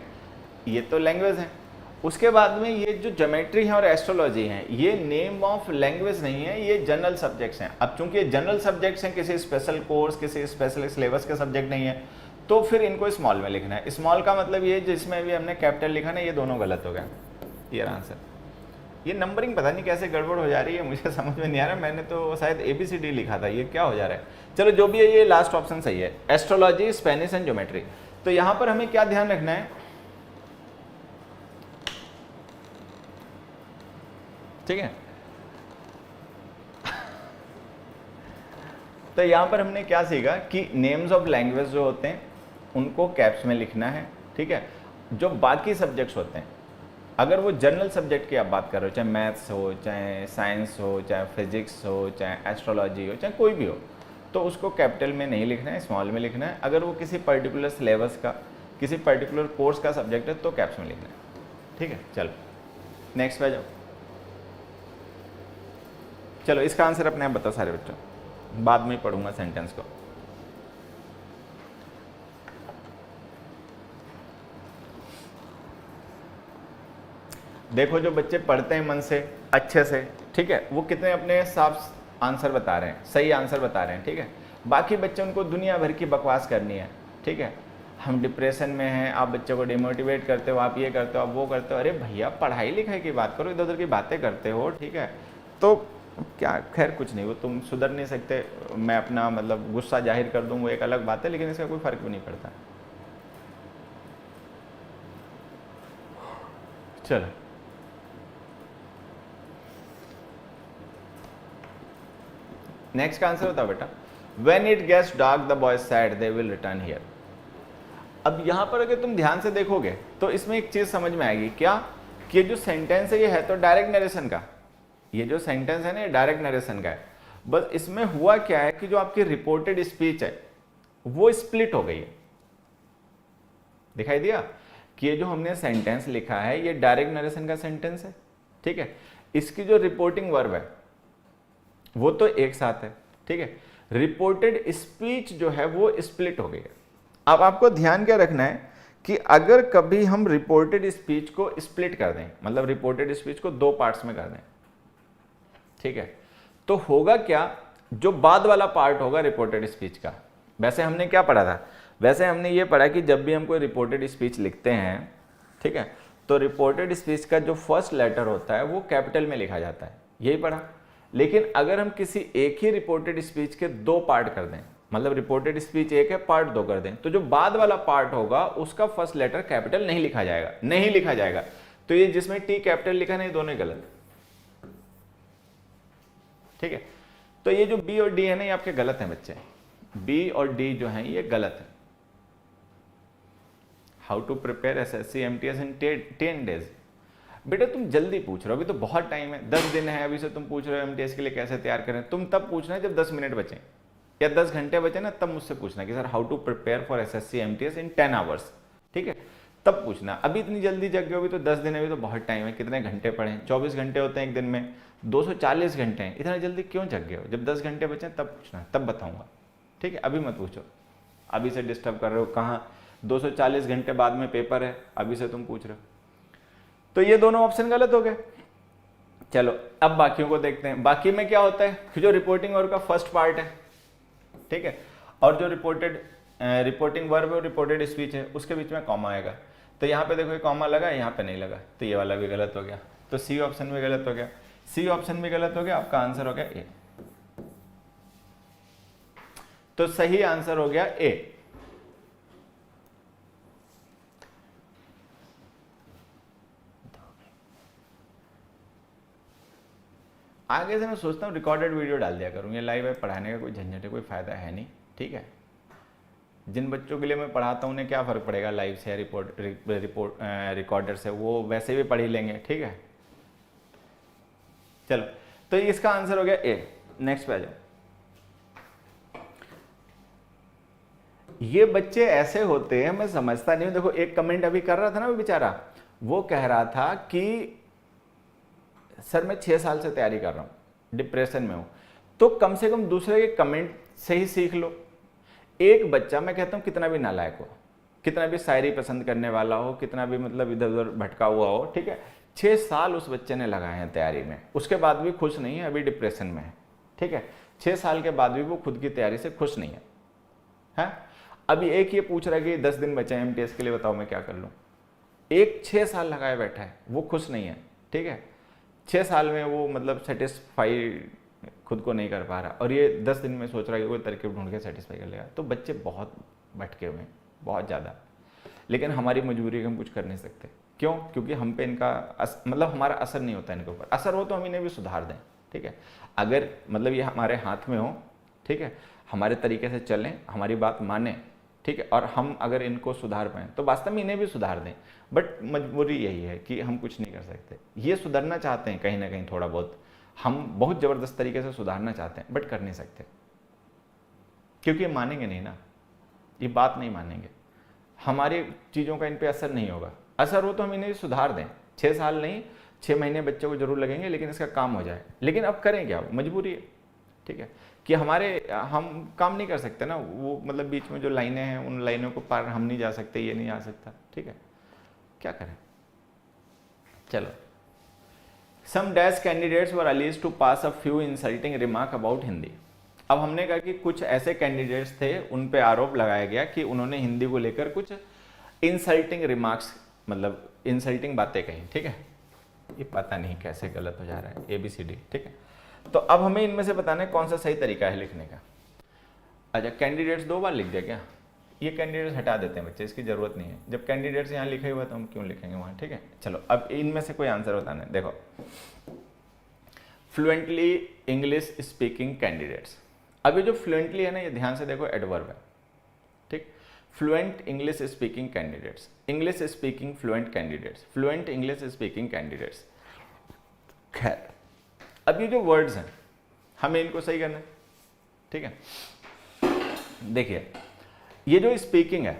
ये तो लैंग्वेज है। उसके बाद में ये जो ज्योमेट्री है और एस्ट्रोलॉजी है, ये नेम ऑफ लैंग्वेज नहीं है, ये जनरल सब्जेक्ट्स हैं। अब चूंकि ये जनरल सब्जेक्ट्स हैं, किसी स्पेशल कोर्स, किसी स्पेशल सिलेबस के सब्जेक्ट नहीं है, तो फिर इनको स्मॉल में लिखना है। स्मॉल का मतलब ये जिसमें भी हमने कैपिटल लिखा ना, ये दोनों गलत हो गया। ये आंसर। ये नंबरिंग पता नहीं कैसे गड़बड़ हो जा रही है, मुझे समझ में नहीं आ रहा। मैंने तो शायद ABCD लिखा था, ये क्या हो जा रहा है। चलो जो भी है, ये लास्ट ऑप्शन सही है, एस्ट्रोलॉजी, स्पेनिश एंड ज्योमेट्री। तो यहाँ पर हमें क्या ध्यान रखना है, ठीक है। तो यहां पर हमने क्या सीखा कि नेम्स ऑफ लैंग्वेज जो होते हैं उनको कैप्स में लिखना है। ठीक है, जो बाकी सब्जेक्ट्स होते हैं, अगर वो जनरल सब्जेक्ट की आप बात कर रहे हो, चाहे मैथ्स हो, चाहे साइंस हो, चाहे फिजिक्स हो, चाहे एस्ट्रोलॉजी हो, चाहे कोई भी हो, तो उसको कैपिटल में नहीं लिखना है, स्मॉल में लिखना है। अगर वो किसी पर्टिकुलर सिलेबस का, किसी पर्टिकुलर कोर्स का सब्जेक्ट है तो कैप्स में लिखना है। ठीक है, चलो नेक्स्ट पे जाओ। चलो इसका आंसर अपने आप बताओ सारे बच्चों, बाद में पढ़ूंगा सेंटेंस को। देखो जो बच्चे पढ़ते हैं मन से अच्छे से, ठीक है, वो कितने अपने साफ आंसर बता रहे हैं, सही आंसर बता रहे हैं, ठीक है। बाकी बच्चे उनको दुनिया भर की बकवास करनी है, ठीक है। हम डिप्रेशन में हैं, आप बच्चों को डिमोटिवेट करते हो, आप ये करते हो, आप वो करते हो। अरे भैया पढ़ाई लिखाई की बात करो, इधर उधर की बातें करते हो, ठीक है। तो क्या, खैर कुछ नहीं, वो तुम सुधर नहीं सकते, मैं अपना मतलब गुस्सा जाहिर कर दूँ वो एक अलग बात है, लेकिन इसका कोई फर्क भी नहीं पड़ता। चलो नेक्स्ट का आंसर होता बेटा, When it gets dark, the boys said they will return here. अब यहां पर अगर तुम ध्यान से देखोगे तो इसमें एक चीज समझ में आएगी, क्या कि ये जो सेंटेंस है ये है तो डायरेक्ट नरेशन का, ये जो सेंटेंस है ना ये डायरेक्ट नरेशन का है। बस इसमें हुआ क्या है कि जो आपकी रिपोर्टेड स्पीच है वो स्प्लिट हो गई है। दिखाई दिया कि ये जो हमने सेंटेंस लिखा है ये डायरेक्ट नरेशन का सेंटेंस है, ठीक है। इसकी जो रिपोर्टिंग वर्ब है वो तो एक साथ है, ठीक है। रिपोर्टेड स्पीच जो है वो स्प्लिट हो गई है। अब आपको ध्यान क्या रखना है कि अगर कभी हम रिपोर्टेड स्पीच को स्प्लिट कर दें, मतलब रिपोर्टेड स्पीच को दो पार्ट्स में कर दें, ठीक है, तो होगा क्या, जो बाद वाला पार्ट होगा रिपोर्टेड स्पीच का, वैसे हमने क्या पढ़ा था, वैसे हमने ये पढ़ा कि जब भी हम कोई रिपोर्टेड स्पीच लिखते हैं, ठीक है, तो रिपोर्टेड स्पीच का जो फर्स्ट लेटर होता है वो कैपिटल में लिखा जाता है, यही पढ़ा। लेकिन अगर हम किसी एक ही रिपोर्टेड स्पीच के दो पार्ट कर दें, मतलब रिपोर्टेड स्पीच एक है पार्ट दो कर दें, तो जो बाद वाला पार्ट होगा उसका फर्स्ट लेटर कैपिटल नहीं लिखा जाएगा, नहीं लिखा जाएगा। तो ये जिसमें टी कैपिटल लिखा नहीं, दोनों गलत, ठीक है। तो ये जो बी और डी है ना ये आपके गलत हैं बच्चे, बी और डी जो है ये गलत है। How to prepare SSC MTS in 10 days। बेटा तुम जल्दी पूछ रहे हो, अभी तो बहुत टाइम है, 10 दिन है अभी से तुम पूछ रहे हो एमटीएस के लिए कैसे तैयार करें। तुम तब पूछना है जब 10 मिनट बचे या 10 घंटे बचे ना, तब मुझसे पूछना कि sir how to prepare for SSC MTS in 10 hours, ठीक है, तब पूछना। अभी इतनी जल्दी जग गए, अभी तो 10 दिन है, अभी तो बहुत टाइम है। कितने घंटे पढ़े, 24 घंटे होते हैं एक दिन में, 240 घंटे हैं, इतना जल्दी क्यों जग गए हो। जब 10 घंटे बचे तब पूछना, तब बताऊंगा, ठीक है। अभी मत पूछो, अभी से डिस्टर्ब कर रहे हो। कहाँ 240 घंटे बाद में पेपर है, अभी से तुम पूछ रहे हो। तो ये दोनों ऑप्शन गलत हो गए। चलो अब बाकियों को देखते हैं। बाकी में क्या होता है कि जो रिपोर्टिंग वर्ब का फर्स्ट पार्ट है, ठीक है, और जो रिपोर्टिंग वर्ब और रिपोर्टेड स्पीच है उसके बीच में कॉमा आएगा। तो यहाँ पे देखो ये कॉमा लगा, यहाँ पे नहीं लगा, तो ये वाला भी गलत हो गया। तो सी ऑप्शन भी गलत हो गया, सी ऑप्शन भी गलत हो गया। आपका आंसर हो गया ए। तो सही आंसर हो गया ए। आगे से मैं सोचता हूँ रिकॉर्डेड वीडियो डाल दिया करूँ, ये लाइव है, पढ़ाने का कोई झंझट है, कोई फायदा है नहीं, ठीक है। जिन बच्चों के लिए मैं पढ़ाता हूँ उन्हें क्या फ़र्क पड़ेगा लाइव से या रिकॉर्डर से, वो वैसे भी पढ़ ही लेंगे, ठीक है। चलो तो इसका आंसर हो गया ए। नेक्स्ट पे आ जाओ। ये बच्चे ऐसे होते हैं, मैं समझता नहीं हूँ। देखो एक कमेंट अभी कर रहा था ना वो बेचारा, वो कह रहा था कि सर मैं 6 साल से तैयारी कर रहा हूँ, डिप्रेशन में हूँ। तो कम से कम दूसरे के कमेंट से ही सीख लो। एक बच्चा, मैं कहता हूँ कितना भी नालायक हो, कितना भी शायरी पसंद करने वाला हो, कितना भी मतलब इधर उधर भटका हुआ हो, ठीक है, 6 साल उस बच्चे ने लगाए हैं तैयारी में, उसके बाद भी खुश नहीं है, अभी डिप्रेशन में है, ठीक है। 6 साल के बाद भी वो खुद की तैयारी से खुश नहीं है। अभी एक ये पूछ रहा है कि 10 दिन बचे हैं एमटीएस के लिए, बताओ मैं क्या कर लूँ। एक 6 साल लगाए बैठा है, वो खुश नहीं है, ठीक है। 6 साल में वो मतलब सेटिस्फाई खुद को नहीं कर पा रहा, और ये 10 दिन में सोच रहा है कि कोई तरकीब ढूंढ के सेटिस्फाई कर लेगा। तो बच्चे बहुत भटके हुए हैं, बहुत ज़्यादा। लेकिन हमारी मजबूरी है कि हम कुछ कर नहीं सकते। क्यों? क्योंकि हम पे इनका मतलब हमारा असर नहीं होता इनके ऊपर। असर हो तो हम इन्हें भी सुधार दें, ठीक है। अगर मतलब ये हमारे हाथ में हो, ठीक है, हमारे तरीके से चलें, हमारी बात माने, ठीक है, और हम अगर इनको सुधार पाएँ तो वास्तव में इन्हें भी सुधार दें। बट मजबूरी यही है कि हम कुछ नहीं कर सकते। ये सुधरना चाहते हैं कहीं ना कहीं, थोड़ा बहुत हम बहुत ज़बरदस्त तरीके से सुधारना चाहते हैं, बट कर नहीं सकते, क्योंकि ये मानेंगे नहीं ना, ये बात नहीं मानेंगे, हमारी चीज़ों का इन पे असर नहीं होगा। असर हो तो हम इन्हें सुधार दें। 6 साल नहीं, 6 महीने बच्चों को जरूर लगेंगे, लेकिन इसका काम हो जाए। लेकिन अब करें क्या, मजबूरी है, ठीक है, कि हम काम नहीं कर सकते ना। वो मतलब बीच में जो लाइनें हैं उन लाइनों को पार हम नहीं जा सकते, ये नहीं आ सकता, ठीक है, क्या करें। चलो some dash candidates were alleged to pass a few insulting remark about Hindi. अब हमने कहा कि कुछ ऐसे कैंडिडेट्स थे उन पे आरोप लगाया गया कि उन्होंने हिंदी को लेकर कुछ इंसल्टिंग रिमार्क्स, मतलब इंसल्टिंग बातें कही। ठीक है, ये पता नहीं कैसे गलत हो जा रहा है, ABCD। ठीक है, तो अब हमें इनमें से बताना है कौन सा सही तरीका है लिखने का। अच्छा, कैंडिडेट्स 2 बार लिख दिया क्या? ये कैंडिडेट्स हटा देते हैं बच्चे, इसकी जरूरत नहीं है। जब कैंडिडेट्स यहाँ लिखे हुआ तो हम क्यों लिखेंगे वहाँ। ठीक है, चलो अब इनमें से कोई आंसर बताना है। देखो, फ्लुएंटली इंग्लिश स्पीकिंग कैंडिडेट्स। अब ये जो फ्लुएंटली है ना, ये ध्यान से देखो, एडवर्ब है। ठीक, fluent English speaking candidates, English speaking fluent candidates, fluent English speaking candidates. खैर, अब ये जो वर्ड्स हैं हमें इनको सही करना है। ठीक है, देखिए ये जो स्पीकिंग है,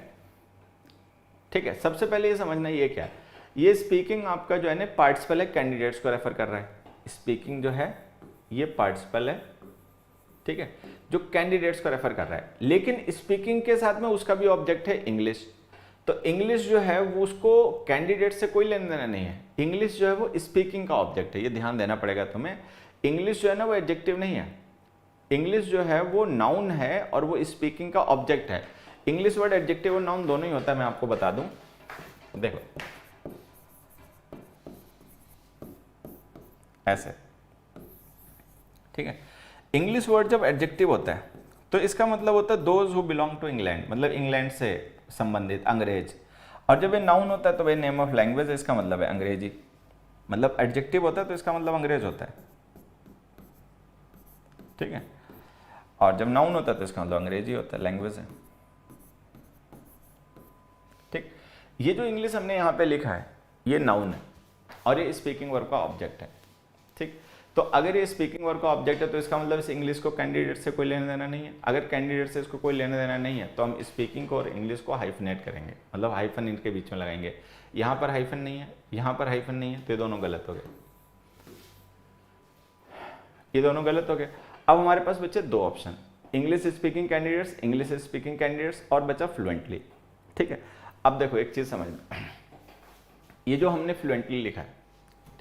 ठीक है, सबसे पहले ये समझना ये क्या है। ये स्पीकिंग आपका जो है ना पार्टिसिपल है, कैंडिडेट्स को रेफर कर रहा है। स्पीकिंग जो है ये पार्टिसिपल है, ठीक है, जो कैंडिडेट्स को रेफर कर रहा है। लेकिन स्पीकिंग के साथ में उसका भी ऑब्जेक्ट है इंग्लिश। तो इंग्लिश जो है वो उसको कैंडिडेट से कोई लेना देना नहीं है। इंग्लिश जो है वो स्पीकिंग का ऑब्जेक्ट है, ये ध्यान देना पड़ेगा तुम्हें। इंग्लिश जो है ना वो एडजेक्टिव नहीं है, इंग्लिश जो है वो नाउन है और वो स्पीकिंग का ऑब्जेक्ट है। इंग्लिश वर्ड एडजेक्टिव और नाउन दोनों ही होता है, मैं आपको बता दूं। देखो ऐसे, ठीक है, इंग्लिश वर्ड जब एडजेक्टिव होता है तो इसका मतलब होता है those who belong to England, मतलब इंग्लैंड से संबंधित, अंग्रेज। और जब ये नाउन होता है तो भाई नेम ऑफ लैंग्वेज, इसका मतलब है अंग्रेजी। मतलब एडजेक्टिव होता है तो इसका मतलब अंग्रेज होता है। ठीक है, और जब नाउन होता है तो इसका मतलब अंग्रेजी होता है, लैंग्वेज है। ठीक, ये जो इंग्लिश हमने यहाँ पे लिखा है ये नाउन है और ये स्पीकिंग वर्ब का ऑब्जेक्ट है। ठीक, तो अगर ये स्पीकिंग वर्ब का ऑब्जेक्ट है तो इसका मतलब इस इंग्लिश को कैंडिडेट से कोई लेना देना नहीं है। अगर कैंडिडेट से इसको कोई लेना देना नहीं है तो हम स्पीकिंग को और इंग्लिश को हाइफनेट करेंगे, मतलब हाइफन इनके बीच में लगाएंगे। यहाँ पर हाइफन नहीं है, यहाँ पर हाइफन नहीं है, तो ये दोनों गलत हो गए, ये दोनों गलत हो गए। अब हमारे पास बचे 2 option, English speaking candidates, English speaking candidates, और बचा फ्लुएंटली। ठीक है, अब देखो एक चीज समझना, ये जो हमने फ्लुएंटली लिखा है,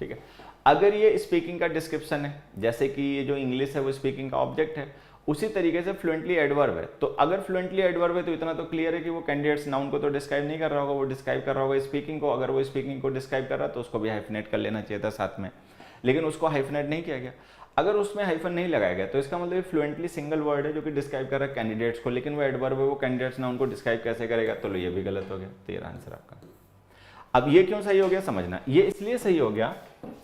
ठीक है, अगर ये स्पीकिंग का डिस्क्रिप्शन है, जैसे कि ये जो इंग्लिश है वो स्पीकिंग का ऑब्जेक्ट है, उसी तरीके से फ्लुएंटली एडवर्ब है। तो अगर फ्लुएंटली एडवर्ब है तो इतना तो क्लियर है कि वो कैंडिडेट्स नाउन को तो डिस्क्राइब नहीं कर रहा होगा, वो डिस्क्राइब कर रहा होगा स्पीकिंग को। अगर वो स्पीकिंग को डिस्क्राइब कर रहा है तो उसको भी हाइफनेट कर लेना चाहिए था साथ में, लेकिन उसको हाइफनेट नहीं किया गया। अगर उसमें हाइफन नहीं लगाया गया तो इसका मतलब फ्लुएंटली सिंगल वर्ड है जो कि डिस्क्राइब कर रहा है कैंडिडेट्स को, लेकिन वो एडवर्ब है, वो कैंडिडेट्स नाउन को डिस्क्राइब कैसे करेगा, तो ये भी गलत हो गया। तो ये आंसर आपका। अब ये क्यों सही हो गया समझना, ये इसलिए सही हो गया,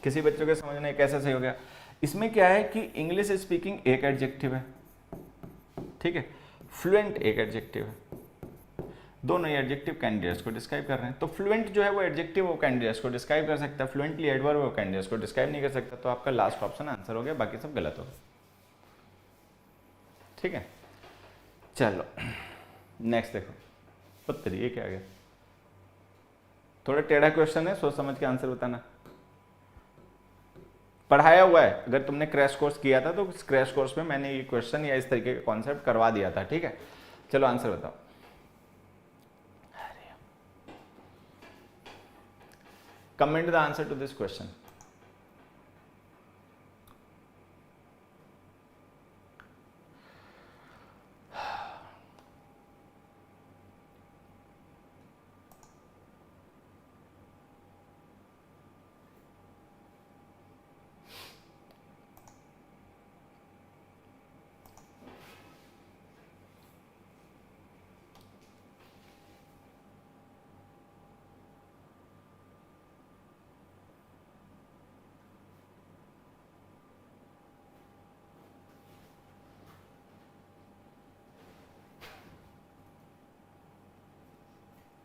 किसी बच्चों के समझना कैसे सही हो गया। इसमें क्या है कि इंग्लिश स्पीकिंग एक एडजेक्टिव है, ठीक है, फ्लुएंट एक एडजेक्टिव है, दोनों ही एडजेक्टिव कैंडिडेट्स को डिस्क्राइब कर रहे हैं। तो फ्लुएंट जो है वो एडजेक्टिव वो कैंडिडेट्स को डिस्क्राइब कर सकता है, फ्लुएंटली एडवर्ब वो कैंडिडेट्स को डिस्क्राइब नहीं कर सकता। तो आपका लास्ट ऑप्शन आंसर हो गया, बाकी सब गलत हो गया। ठीक है, चलो नेक्स्ट देखो, उत्तर ये क्या आ गया, थोड़ा टेढ़ा क्वेश्चन है, सोच समझ के आंसर बताना। पढ़ाया हुआ है, अगर तुमने क्रैश कोर्स किया था तो क्रैश कोर्स में मैंने ये क्वेश्चन या इस तरीके का कॉन्सेप्ट करवा दिया था। ठीक है, चलो आंसर बताओ। Comment the answer to this question.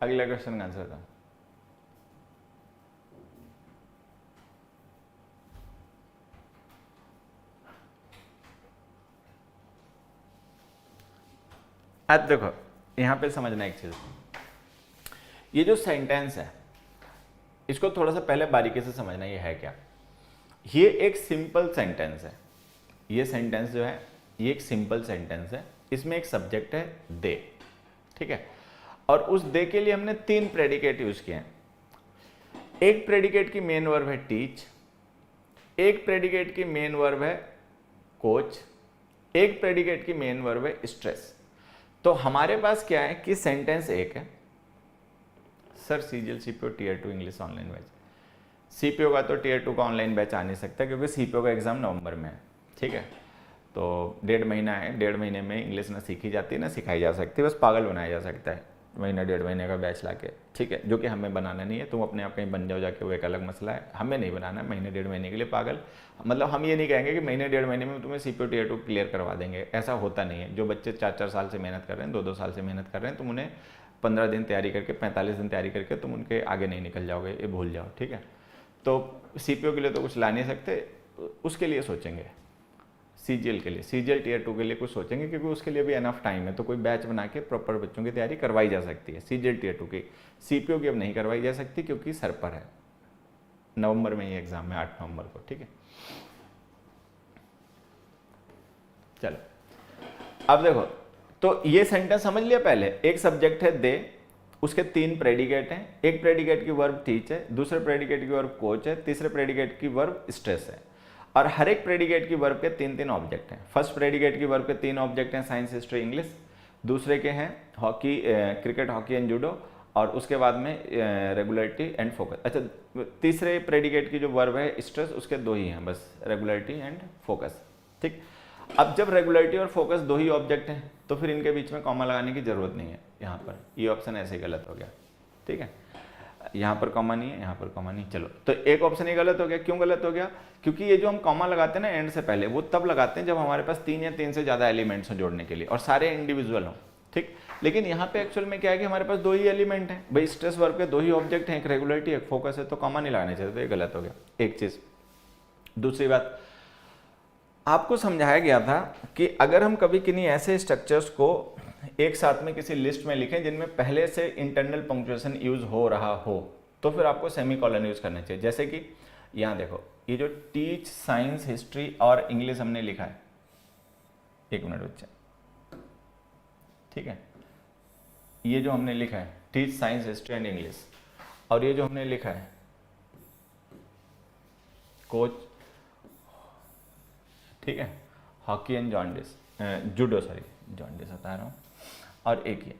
अगला क्वेश्चन का आंसर था। अब देखो यहां पे समझना एक चीज, ये जो सेंटेंस है इसको थोड़ा सा पहले बारीकी से समझना, ये है क्या। ये एक सिंपल सेंटेंस है, ये सेंटेंस जो है ये एक सिंपल सेंटेंस है, इसमें एक सब्जेक्ट है दे, ठीक है, और उस दे के लिए हमने 3 प्रेडिकेट यूज किए हैं। एक प्रेडिकेट की मेन वर्ब है टीच, एक प्रेडिकेट की मेन वर्ब है कोच, एक प्रेडिकेट की मेन वर्ब है स्ट्रेस। तो हमारे पास क्या है कि सेंटेंस एक है, sir CGL CPO tier 2 English online batch, CPO का तो टीयर 2 का ऑनलाइन बैच आ नहीं सकता क्योंकि सीपीओ का एग्जाम नवंबर में है, ठीक है। तो 1.5 महीना है, 1.5 महीने में इंग्लिश ना सीखी जाती है ना सिखाई जा सकती है, बस पागल बनाया जा सकता है महीना 1.5 महीने का बैच लाके, ठीक है, जो कि हमें बनाना नहीं है। तुम अपने आप कहीं बन जाओ जाके, वो एक अलग मसला है, हमें नहीं बनाना है महीने 1.5 महीने के लिए पागल। मतलब हम ये नहीं कहेंगे कि महीने 1.5 महीने में तुम्हें सीपीओ टीयर 2 क्लियर करवा देंगे, ऐसा होता नहीं है। जो बच्चे 4-4 साल से मेहनत कर रहे हैं, 2-2 साल से मेहनत कर रहे हैं, तुम उन्हें 15 दिन तैयारी करके 45 दिन तैयारी करके तुम उनके आगे नहीं निकल जाओगे, ये भूल जाओ, ठीक है। तो सीपीओ के लिए तो कुछ ला नहीं सकते, उसके लिए सोचेंगे, सीजीएल के लिए, सीजीएल टीयर 2 के लिए कुछ सोचेंगे क्योंकि उसके लिए भी एनफ टाइम है। तो कोई बैच बना के प्रॉपर बच्चों की तैयारी करवाई जा सकती है सीजीएल टीयर 2 की। सीपीओ की अब नहीं करवाई जा सकती क्योंकि सर पर है, नवंबर में ये एग्जाम है 8 नवंबर को, ठीक है। चलो अब देखो, तो ये सेंटेंस समझ लिया। पहले एक सब्जेक्ट है दे, उसके 3 प्रेडिकेट हैं, एक प्रेडिकेट की वर्ब टीच है, दूसरे प्रेडिकेट की वर्ब कोच है, तीसरे प्रेडिकेट की वर्ब स्ट्रेस है, और हर एक प्रेडिकेट की वर्ब के 3-3 ऑब्जेक्ट हैं। फर्स्ट प्रेडिकेट की वर्ब के 3 ऑब्जेक्ट हैं, साइंस हिस्ट्री इंग्लिश, दूसरे के हैं hockey cricket hockey and judo, और उसके बाद में रेगुलरिटी एंड फोकस। अच्छा, तीसरे प्रेडिकेट की जो वर्ब है स्ट्रेस, उसके 2 ही हैं बस, रेगुलरिटी एंड फोकस, ठीक। अब जब रेगुलरिटी और फोकस 2 ही ऑब्जेक्ट हैं तो फिर इनके बीच में कॉमा लगाने की जरूरत नहीं है। यहाँ पर ये ऑप्शन ऐसे ही गलत हो गया, ठीक है, यहाँ पर कॉमा नहीं है, यहाँ पर कॉमा नहीं। चलो, तो एक ऑप्शन ही गलत हो गया। क्यों गलत हो गया? क्योंकि ये जो हम कॉमा लगाते हैं ना एंड से पहले, वो तब लगाते हैं जब हमारे पास 3 या 3 से ज़्यादा एलिमेंट्स हो जोड़ने के लिए और सारे इंडिविजुअल हों, ठीक। लेकिन यहाँ पे एक्चुअल में क्या है कि हमारे पास 2 ही एलिमेंट हैं भाई, स्ट्रेस वर्ब के 2 ही ऑब्जेक्ट हैं, एक रेगुलरिटी एक फोकस है, तो कॉमा नहीं लगाने चाहिए, तो ये गलत हो गया एक चीज़। दूसरी बात, आपको समझाया गया था कि अगर हम कभी किन्हीं ऐसे स्ट्रक्चर्स को एक साथ में किसी लिस्ट में लिखें जिनमें पहले से इंटरनल पंक्चुएशन यूज हो रहा हो, तो फिर आपको सेमीकोलन यूज करना चाहिए। जैसे कि यहाँ देखो, ये जो टीच साइंस हिस्ट्री और इंग्लिश हमने लिखा है, 1 मिनट बच्चा, ठीक है, ये जो हमने लिखा है teach science history and English, और ये जो हमने लिखा है कोच, ठीक है, hockey and jaundice judo, sorry jaundice बता रहा हूँ, और एक ये,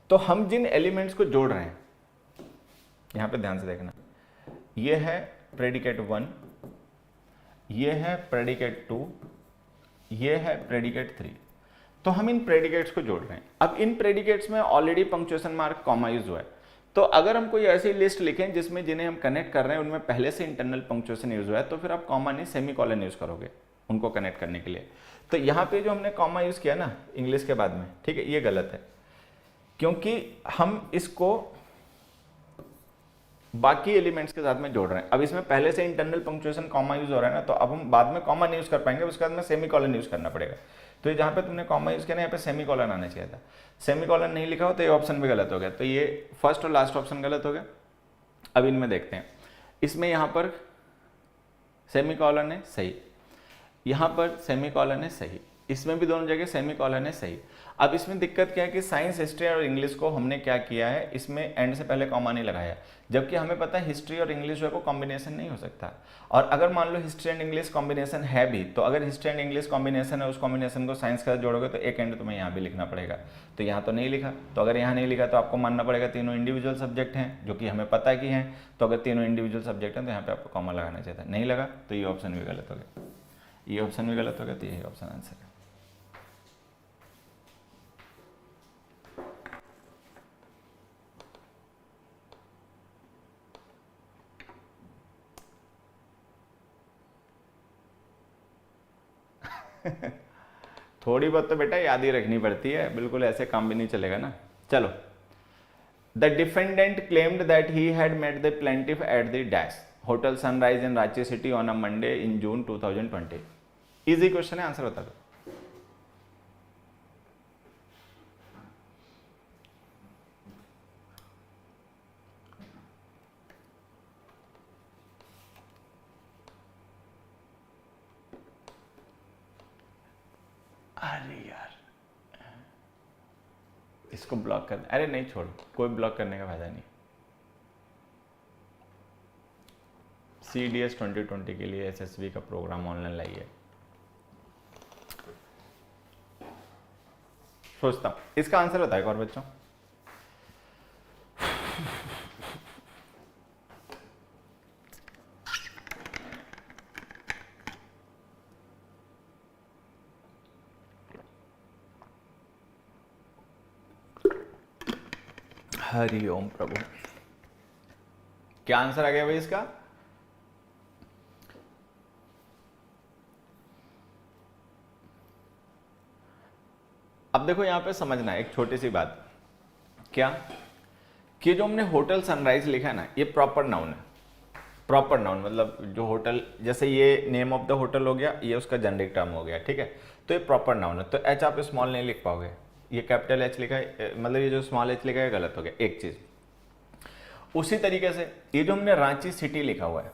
तो हम जिन एलिमेंट्स को जोड़ रहे हैं, यहाँ पे ध्यान से देखना, ये है प्रेडिकेट 1, ये है प्रेडिकेट 2, ये है प्रेडिकेट 3, तो हम इन प्रेडिकेट्स को जोड़ रहे हैं। अब इन प्रेडिकेट्स में already punctuation mark comma use हुआ है, तो अगर हम कोई ऐसी लिस्ट लिखें जिसमें जिन्हें हम कनेक्ट कर रहे हैं उनमें पहले से इंटरनल पंक्चुएशन यूज हुआ है, तो फिर आप कॉमा नहीं सेमीकोलन यूज करोगे उनको कनेक्ट करने के लिए। तो यहाँ पे जो हमने कॉमा यूज किया ना इंग्लिश के बाद में, ठीक है, ये गलत है, क्योंकि हम इसको बाकी एलिमेंट्स के साथ में जोड़ रहे हैं। अब इसमें पहले से इंटरनल पंक्चुएशन कॉमा यूज हो रहा है ना, तो अब हम बाद में कॉमा नहीं यूज कर पाएंगे, उसके बाद में सेमीकोलन यूज करना पड़ेगा। तो जहाँ पे तुमने कॉमा यूज किया ना, यहाँ पे सेमीकोलन आना चाहिए था, सेमीकोलन नहीं लिखा हो तो ये ऑप्शन भी गलत हो गया। तो ये फर्स्ट और लास्ट ऑप्शन गलत हो गया। अब इनमें देखते हैं, इसमें यहाँ पर सेमीकोलन है सही, यहाँ पर सेमीकोलन है सही, इसमें भी दोनों जगह सेमीकोलन है सही। अब इसमें दिक्कत क्या है कि साइंस हिस्ट्री और इंग्लिश को हमने क्या किया है, इसमें एंड से पहले कॉमा नहीं लगाया, जबकि हमें पता है हिस्ट्री और इंग्लिश जो है कॉम्बिनेशन नहीं हो सकता। और अगर मान लो हिस्ट्री एंड इंग्लिश कॉम्बिनेशन है भी, तो अगर हिस्ट्री एंड इंग्लिश कॉम्बिनेशन है, उस कॉम्बिनेशन को साइंस के साथ जोड़ोगे तो एक एंड तुम्हें यहाँ भी लिखना पड़ेगा। तो यहाँ तो नहीं लिखा, तो अगर यहाँ नहीं लिखा तो आपको मानना पड़ेगा तीनों इंडिविजुअल सब्जेक्ट हैं, जो कि हमें पता है कि हैं। तो अगर तीनों इंडिविजुअल सब्जेक्ट हैं तो यहाँ पे आपको कॉमा लगाना चाहिए था, नहीं लगा, तो ये ऑप्शन भी गलत हो गया, ये ऑप्शन भी गलत हो गया, तो यही ऑप्शन आंसर है। थोड़ी बहुत तो बेटा याद ही रखनी पड़ती है, बिल्कुल ऐसे काम भी नहीं चलेगा ना। चलो, the defendant claimed that he had met the plaintiff at the dash hotel Sunrise in Ranchi city on a Monday in June 2020। Easy question है, आंसर बता दो। अरे यार, इसको ब्लॉक कर, अरे नहीं छोड़, कोई ब्लॉक करने का फायदा नहीं। CDS 2020 के लिए SSB का प्रोग्राम ऑनलाइन लाइए। सोचता हूँ इसका आंसर बताएगा और बच्चों। हरि ओम प्रभु। क्या आंसर आ गया भाई इसका? अब देखो यहां पे समझना है एक छोटी सी बात, क्या कि जो हमने होटल सनराइज लिखा है ना, ये प्रॉपर नाउन है। प्रॉपर नाउन मतलब जो होटल, जैसे ये नेम ऑफ द होटल हो गया, ये उसका जेनेरिक टर्म हो गया, ठीक है। तो ये प्रॉपर नाउन है, तो एच आप स्मॉल नहीं लिख पाओगे, ये कैपिटल एच लिखा है, मतलब ये जो स्मॉल एच लिखा है गलत हो गया एक चीज। उसी तरीके से ये जो हमने रांची सिटी लिखा हुआ है,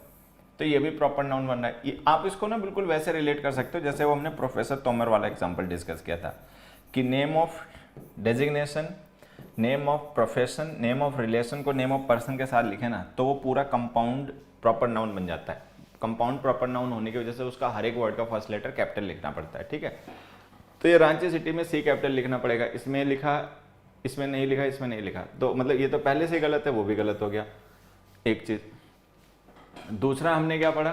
तो ये भी प्रॉपर नाउन बन रहा है। ये आप इसको ना बिल्कुल वैसे रिलेट कर सकते हो जैसे वो हमने प्रोफेसर तोमर वाला एग्जांपल डिस्कस किया था कि name of designation, name of profession, name of relation को नेम ऑफ पर्सन के साथ लिखे ना, तो वो पूरा कंपाउंड प्रॉपर नाउन बन जाता है। कंपाउंड प्रॉपर नाउन होने की वजह से उसका हर एक वर्ड का फर्स्ट लेटर कैपिटल लिखना पड़ता है, ठीक है। तो ये रांची सिटी में सी कैपिटल लिखना पड़ेगा, इसमें लिखा, इसमें नहीं लिखा, इसमें नहीं लिखा, तो मतलब ये तो पहले से गलत है, वो भी गलत हो गया एक चीज। दूसरा हमने क्या पढ़ा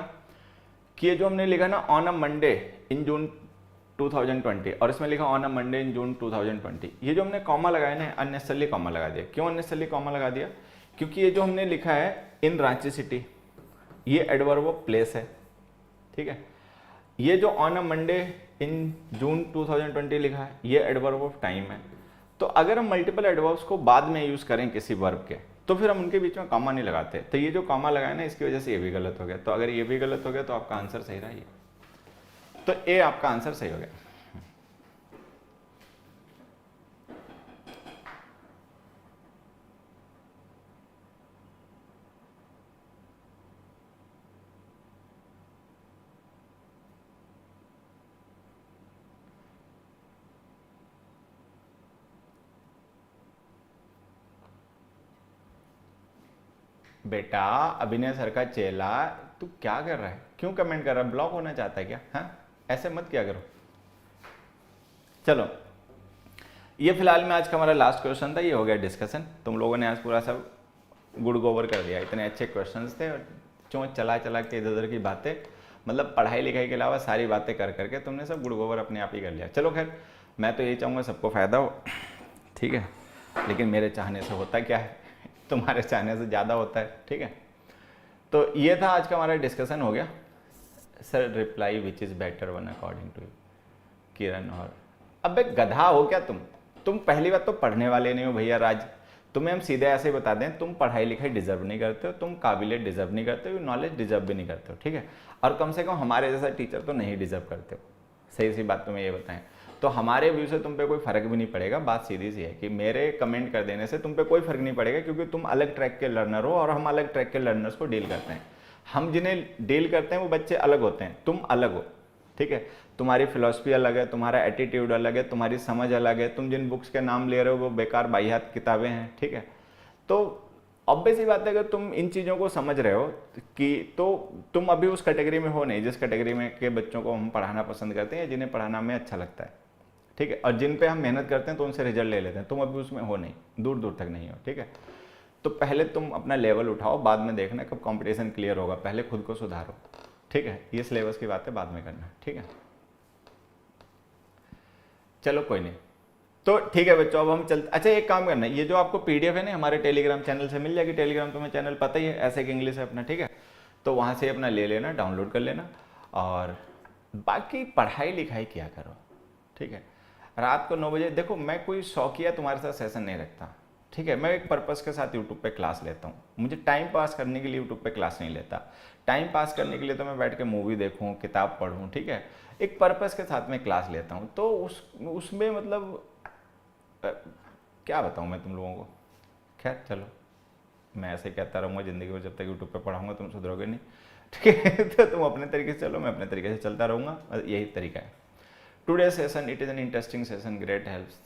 कि ये जो हमने लिखा ना on a Monday in June 2020 और इसमें लिखा on a Monday in June 2020, ये जो हमने कॉमा लगाया ना, अननेसेसरली कॉमा लगा दिया। क्यों अननेसेसरली कॉमा लगा दिया? क्योंकि ये जो हमने लिखा है इन रांची सिटी, ये एडवर्ब ऑफ प्लेस है, ठीक है। ये जो on a Monday in June 2020 लिखा है, ये एडवर्ब ऑफ टाइम है। तो अगर हम मल्टीपल एडवर्ब्स को बाद में यूज करें किसी वर्ब के, तो फिर हम उनके बीच में कॉमा नहीं लगाते। तो ये जो कॉमा लगाया ना, इसकी वजह से ये भी गलत हो गया। तो अगर ये भी गलत हो गया तो आपका आंसर सही रहा, ये तो ए आपका आंसर सही हो गया। बेटा अभिनय सर का चेला, तू क्या कर रहा है? क्यों कमेंट कर रहा है? ब्लॉक होना चाहता है क्या? हाँ, ऐसे मत क्या करो। चलो, ये फिलहाल में आज का हमारा लास्ट क्वेश्चन था, ये हो गया डिस्कशन। तुम लोगों ने आज पूरा सब गुड गोवर कर दिया, इतने अच्छे क्वेश्चंस थे और चोंच चला चला के इधर उधर की बातें, मतलब पढ़ाई लिखाई के अलावा सारी बातें कर करके तुमने सब गुड गोवर अपने आप ही कर लिया। चलो खैर, मैं तो यही चाहूँगा सबको फ़ायदा हो, ठीक है। लेकिन मेरे चाहने से होता क्या है, तुम्हारे चाहने से ज़्यादा होता है, ठीक है। तो ये था आज का हमारा डिस्कशन, हो गया। Sir reply which is better one according to you, Kiran. और अब गधा हो क्या तुम पहली बात तो पढ़ने वाले नहीं हो भैया राज। तुम्हें हम सीधे ऐसे ही बता दें, तुम पढ़ाई लिखाई डिजर्व नहीं करते हो, तुम काबिलियत डिजर्व नहीं करते हो, नॉलेज डिजर्व भी नहीं करते हो, ठीक है। और कम से कम हमारे जैसा टीचर तो नहीं डिजर्व करते हो। सही सी बात तुम्हें ये बताएं, तो हमारे व्यू से तुम पे कोई फर्क भी नहीं पड़ेगा। बात सीधी सी है कि मेरे कमेंट कर देने से तुम पे कोई फर्क नहीं पड़ेगा, क्योंकि तुम अलग ट्रैक के लर्नर हो और हम अलग ट्रैक के लर्नर्स को डील करते हैं। हम जिन्हें डील करते हैं वो बच्चे अलग होते हैं, तुम अलग हो, ठीक है। तुम्हारी फिलॉसफी अलग है, तुम्हारा एटीट्यूड अलग है, तुम्हारी समझ अलग है, तुम जिन बुक्स के नाम ले रहे हो वो बेकार बाहियात किताबें हैं, ठीक है। तो ऑब्वियस ही बात है, अगर तुम इन चीज़ों को समझ रहे हो कि तो तुम अभी उस कैटेगरी में हो नहीं जिस कैटेगरी में के बच्चों को हम पढ़ाना पसंद करते हैं, जिन्हें पढ़ाना हमें अच्छा लगता है, ठीक है। और जिन पे हम मेहनत करते हैं तो उनसे रिजल्ट ले लेते हैं, तुम अभी उसमें हो नहीं, दूर दूर तक नहीं हो, ठीक है। तो पहले तुम अपना लेवल उठाओ, बाद में देखना कब कंपटीशन क्लियर होगा, पहले खुद को सुधारो, ठीक है। ये सिलेबस की बातें बाद में करना, ठीक है। चलो कोई नहीं, तो ठीक है बच्चों, अब हम चलते। अच्छा एक काम करना, ये जो आपको पीडीएफ है ना हमारे टेलीग्राम चैनल से मिल जाएगी। टेलीग्राम तुम्हें चैनल पता ही है, ऐसे कि इंग्लिश है अपना, ठीक है। तो वहाँ से अपना ले लेना, डाउनलोड कर लेना, और बाकी पढ़ाई लिखाई किया करो, ठीक है। रात को 9 बजे देखो, मैं कोई शौकिया तुम्हारे साथ सेशन नहीं रखता, ठीक है। मैं एक पर्पस के साथ यूट्यूब पे क्लास लेता हूँ। मुझे टाइम पास करने के लिए यूट्यूब पे क्लास नहीं लेता। टाइम पास करने के लिए तो मैं बैठ के मूवी देखूँ, किताब पढ़ूँ, ठीक है। एक पर्पस के साथ मैं क्लास लेता हूँ, तो उसमें मतलब क्या बताऊँ मैं तुम लोगों को। खैर चलो, मैं ऐसे कहता रहूँगा ज़िंदगी में, जब तक यूट्यूब पे पढ़ाऊँगा तुम सुधरोगे नहीं, ठीक है। तो तुम अपने तरीके से चलो, मैं अपने तरीके से चलता रहूँगा, यही तरीका है। Today session, it is an interesting session, great helps.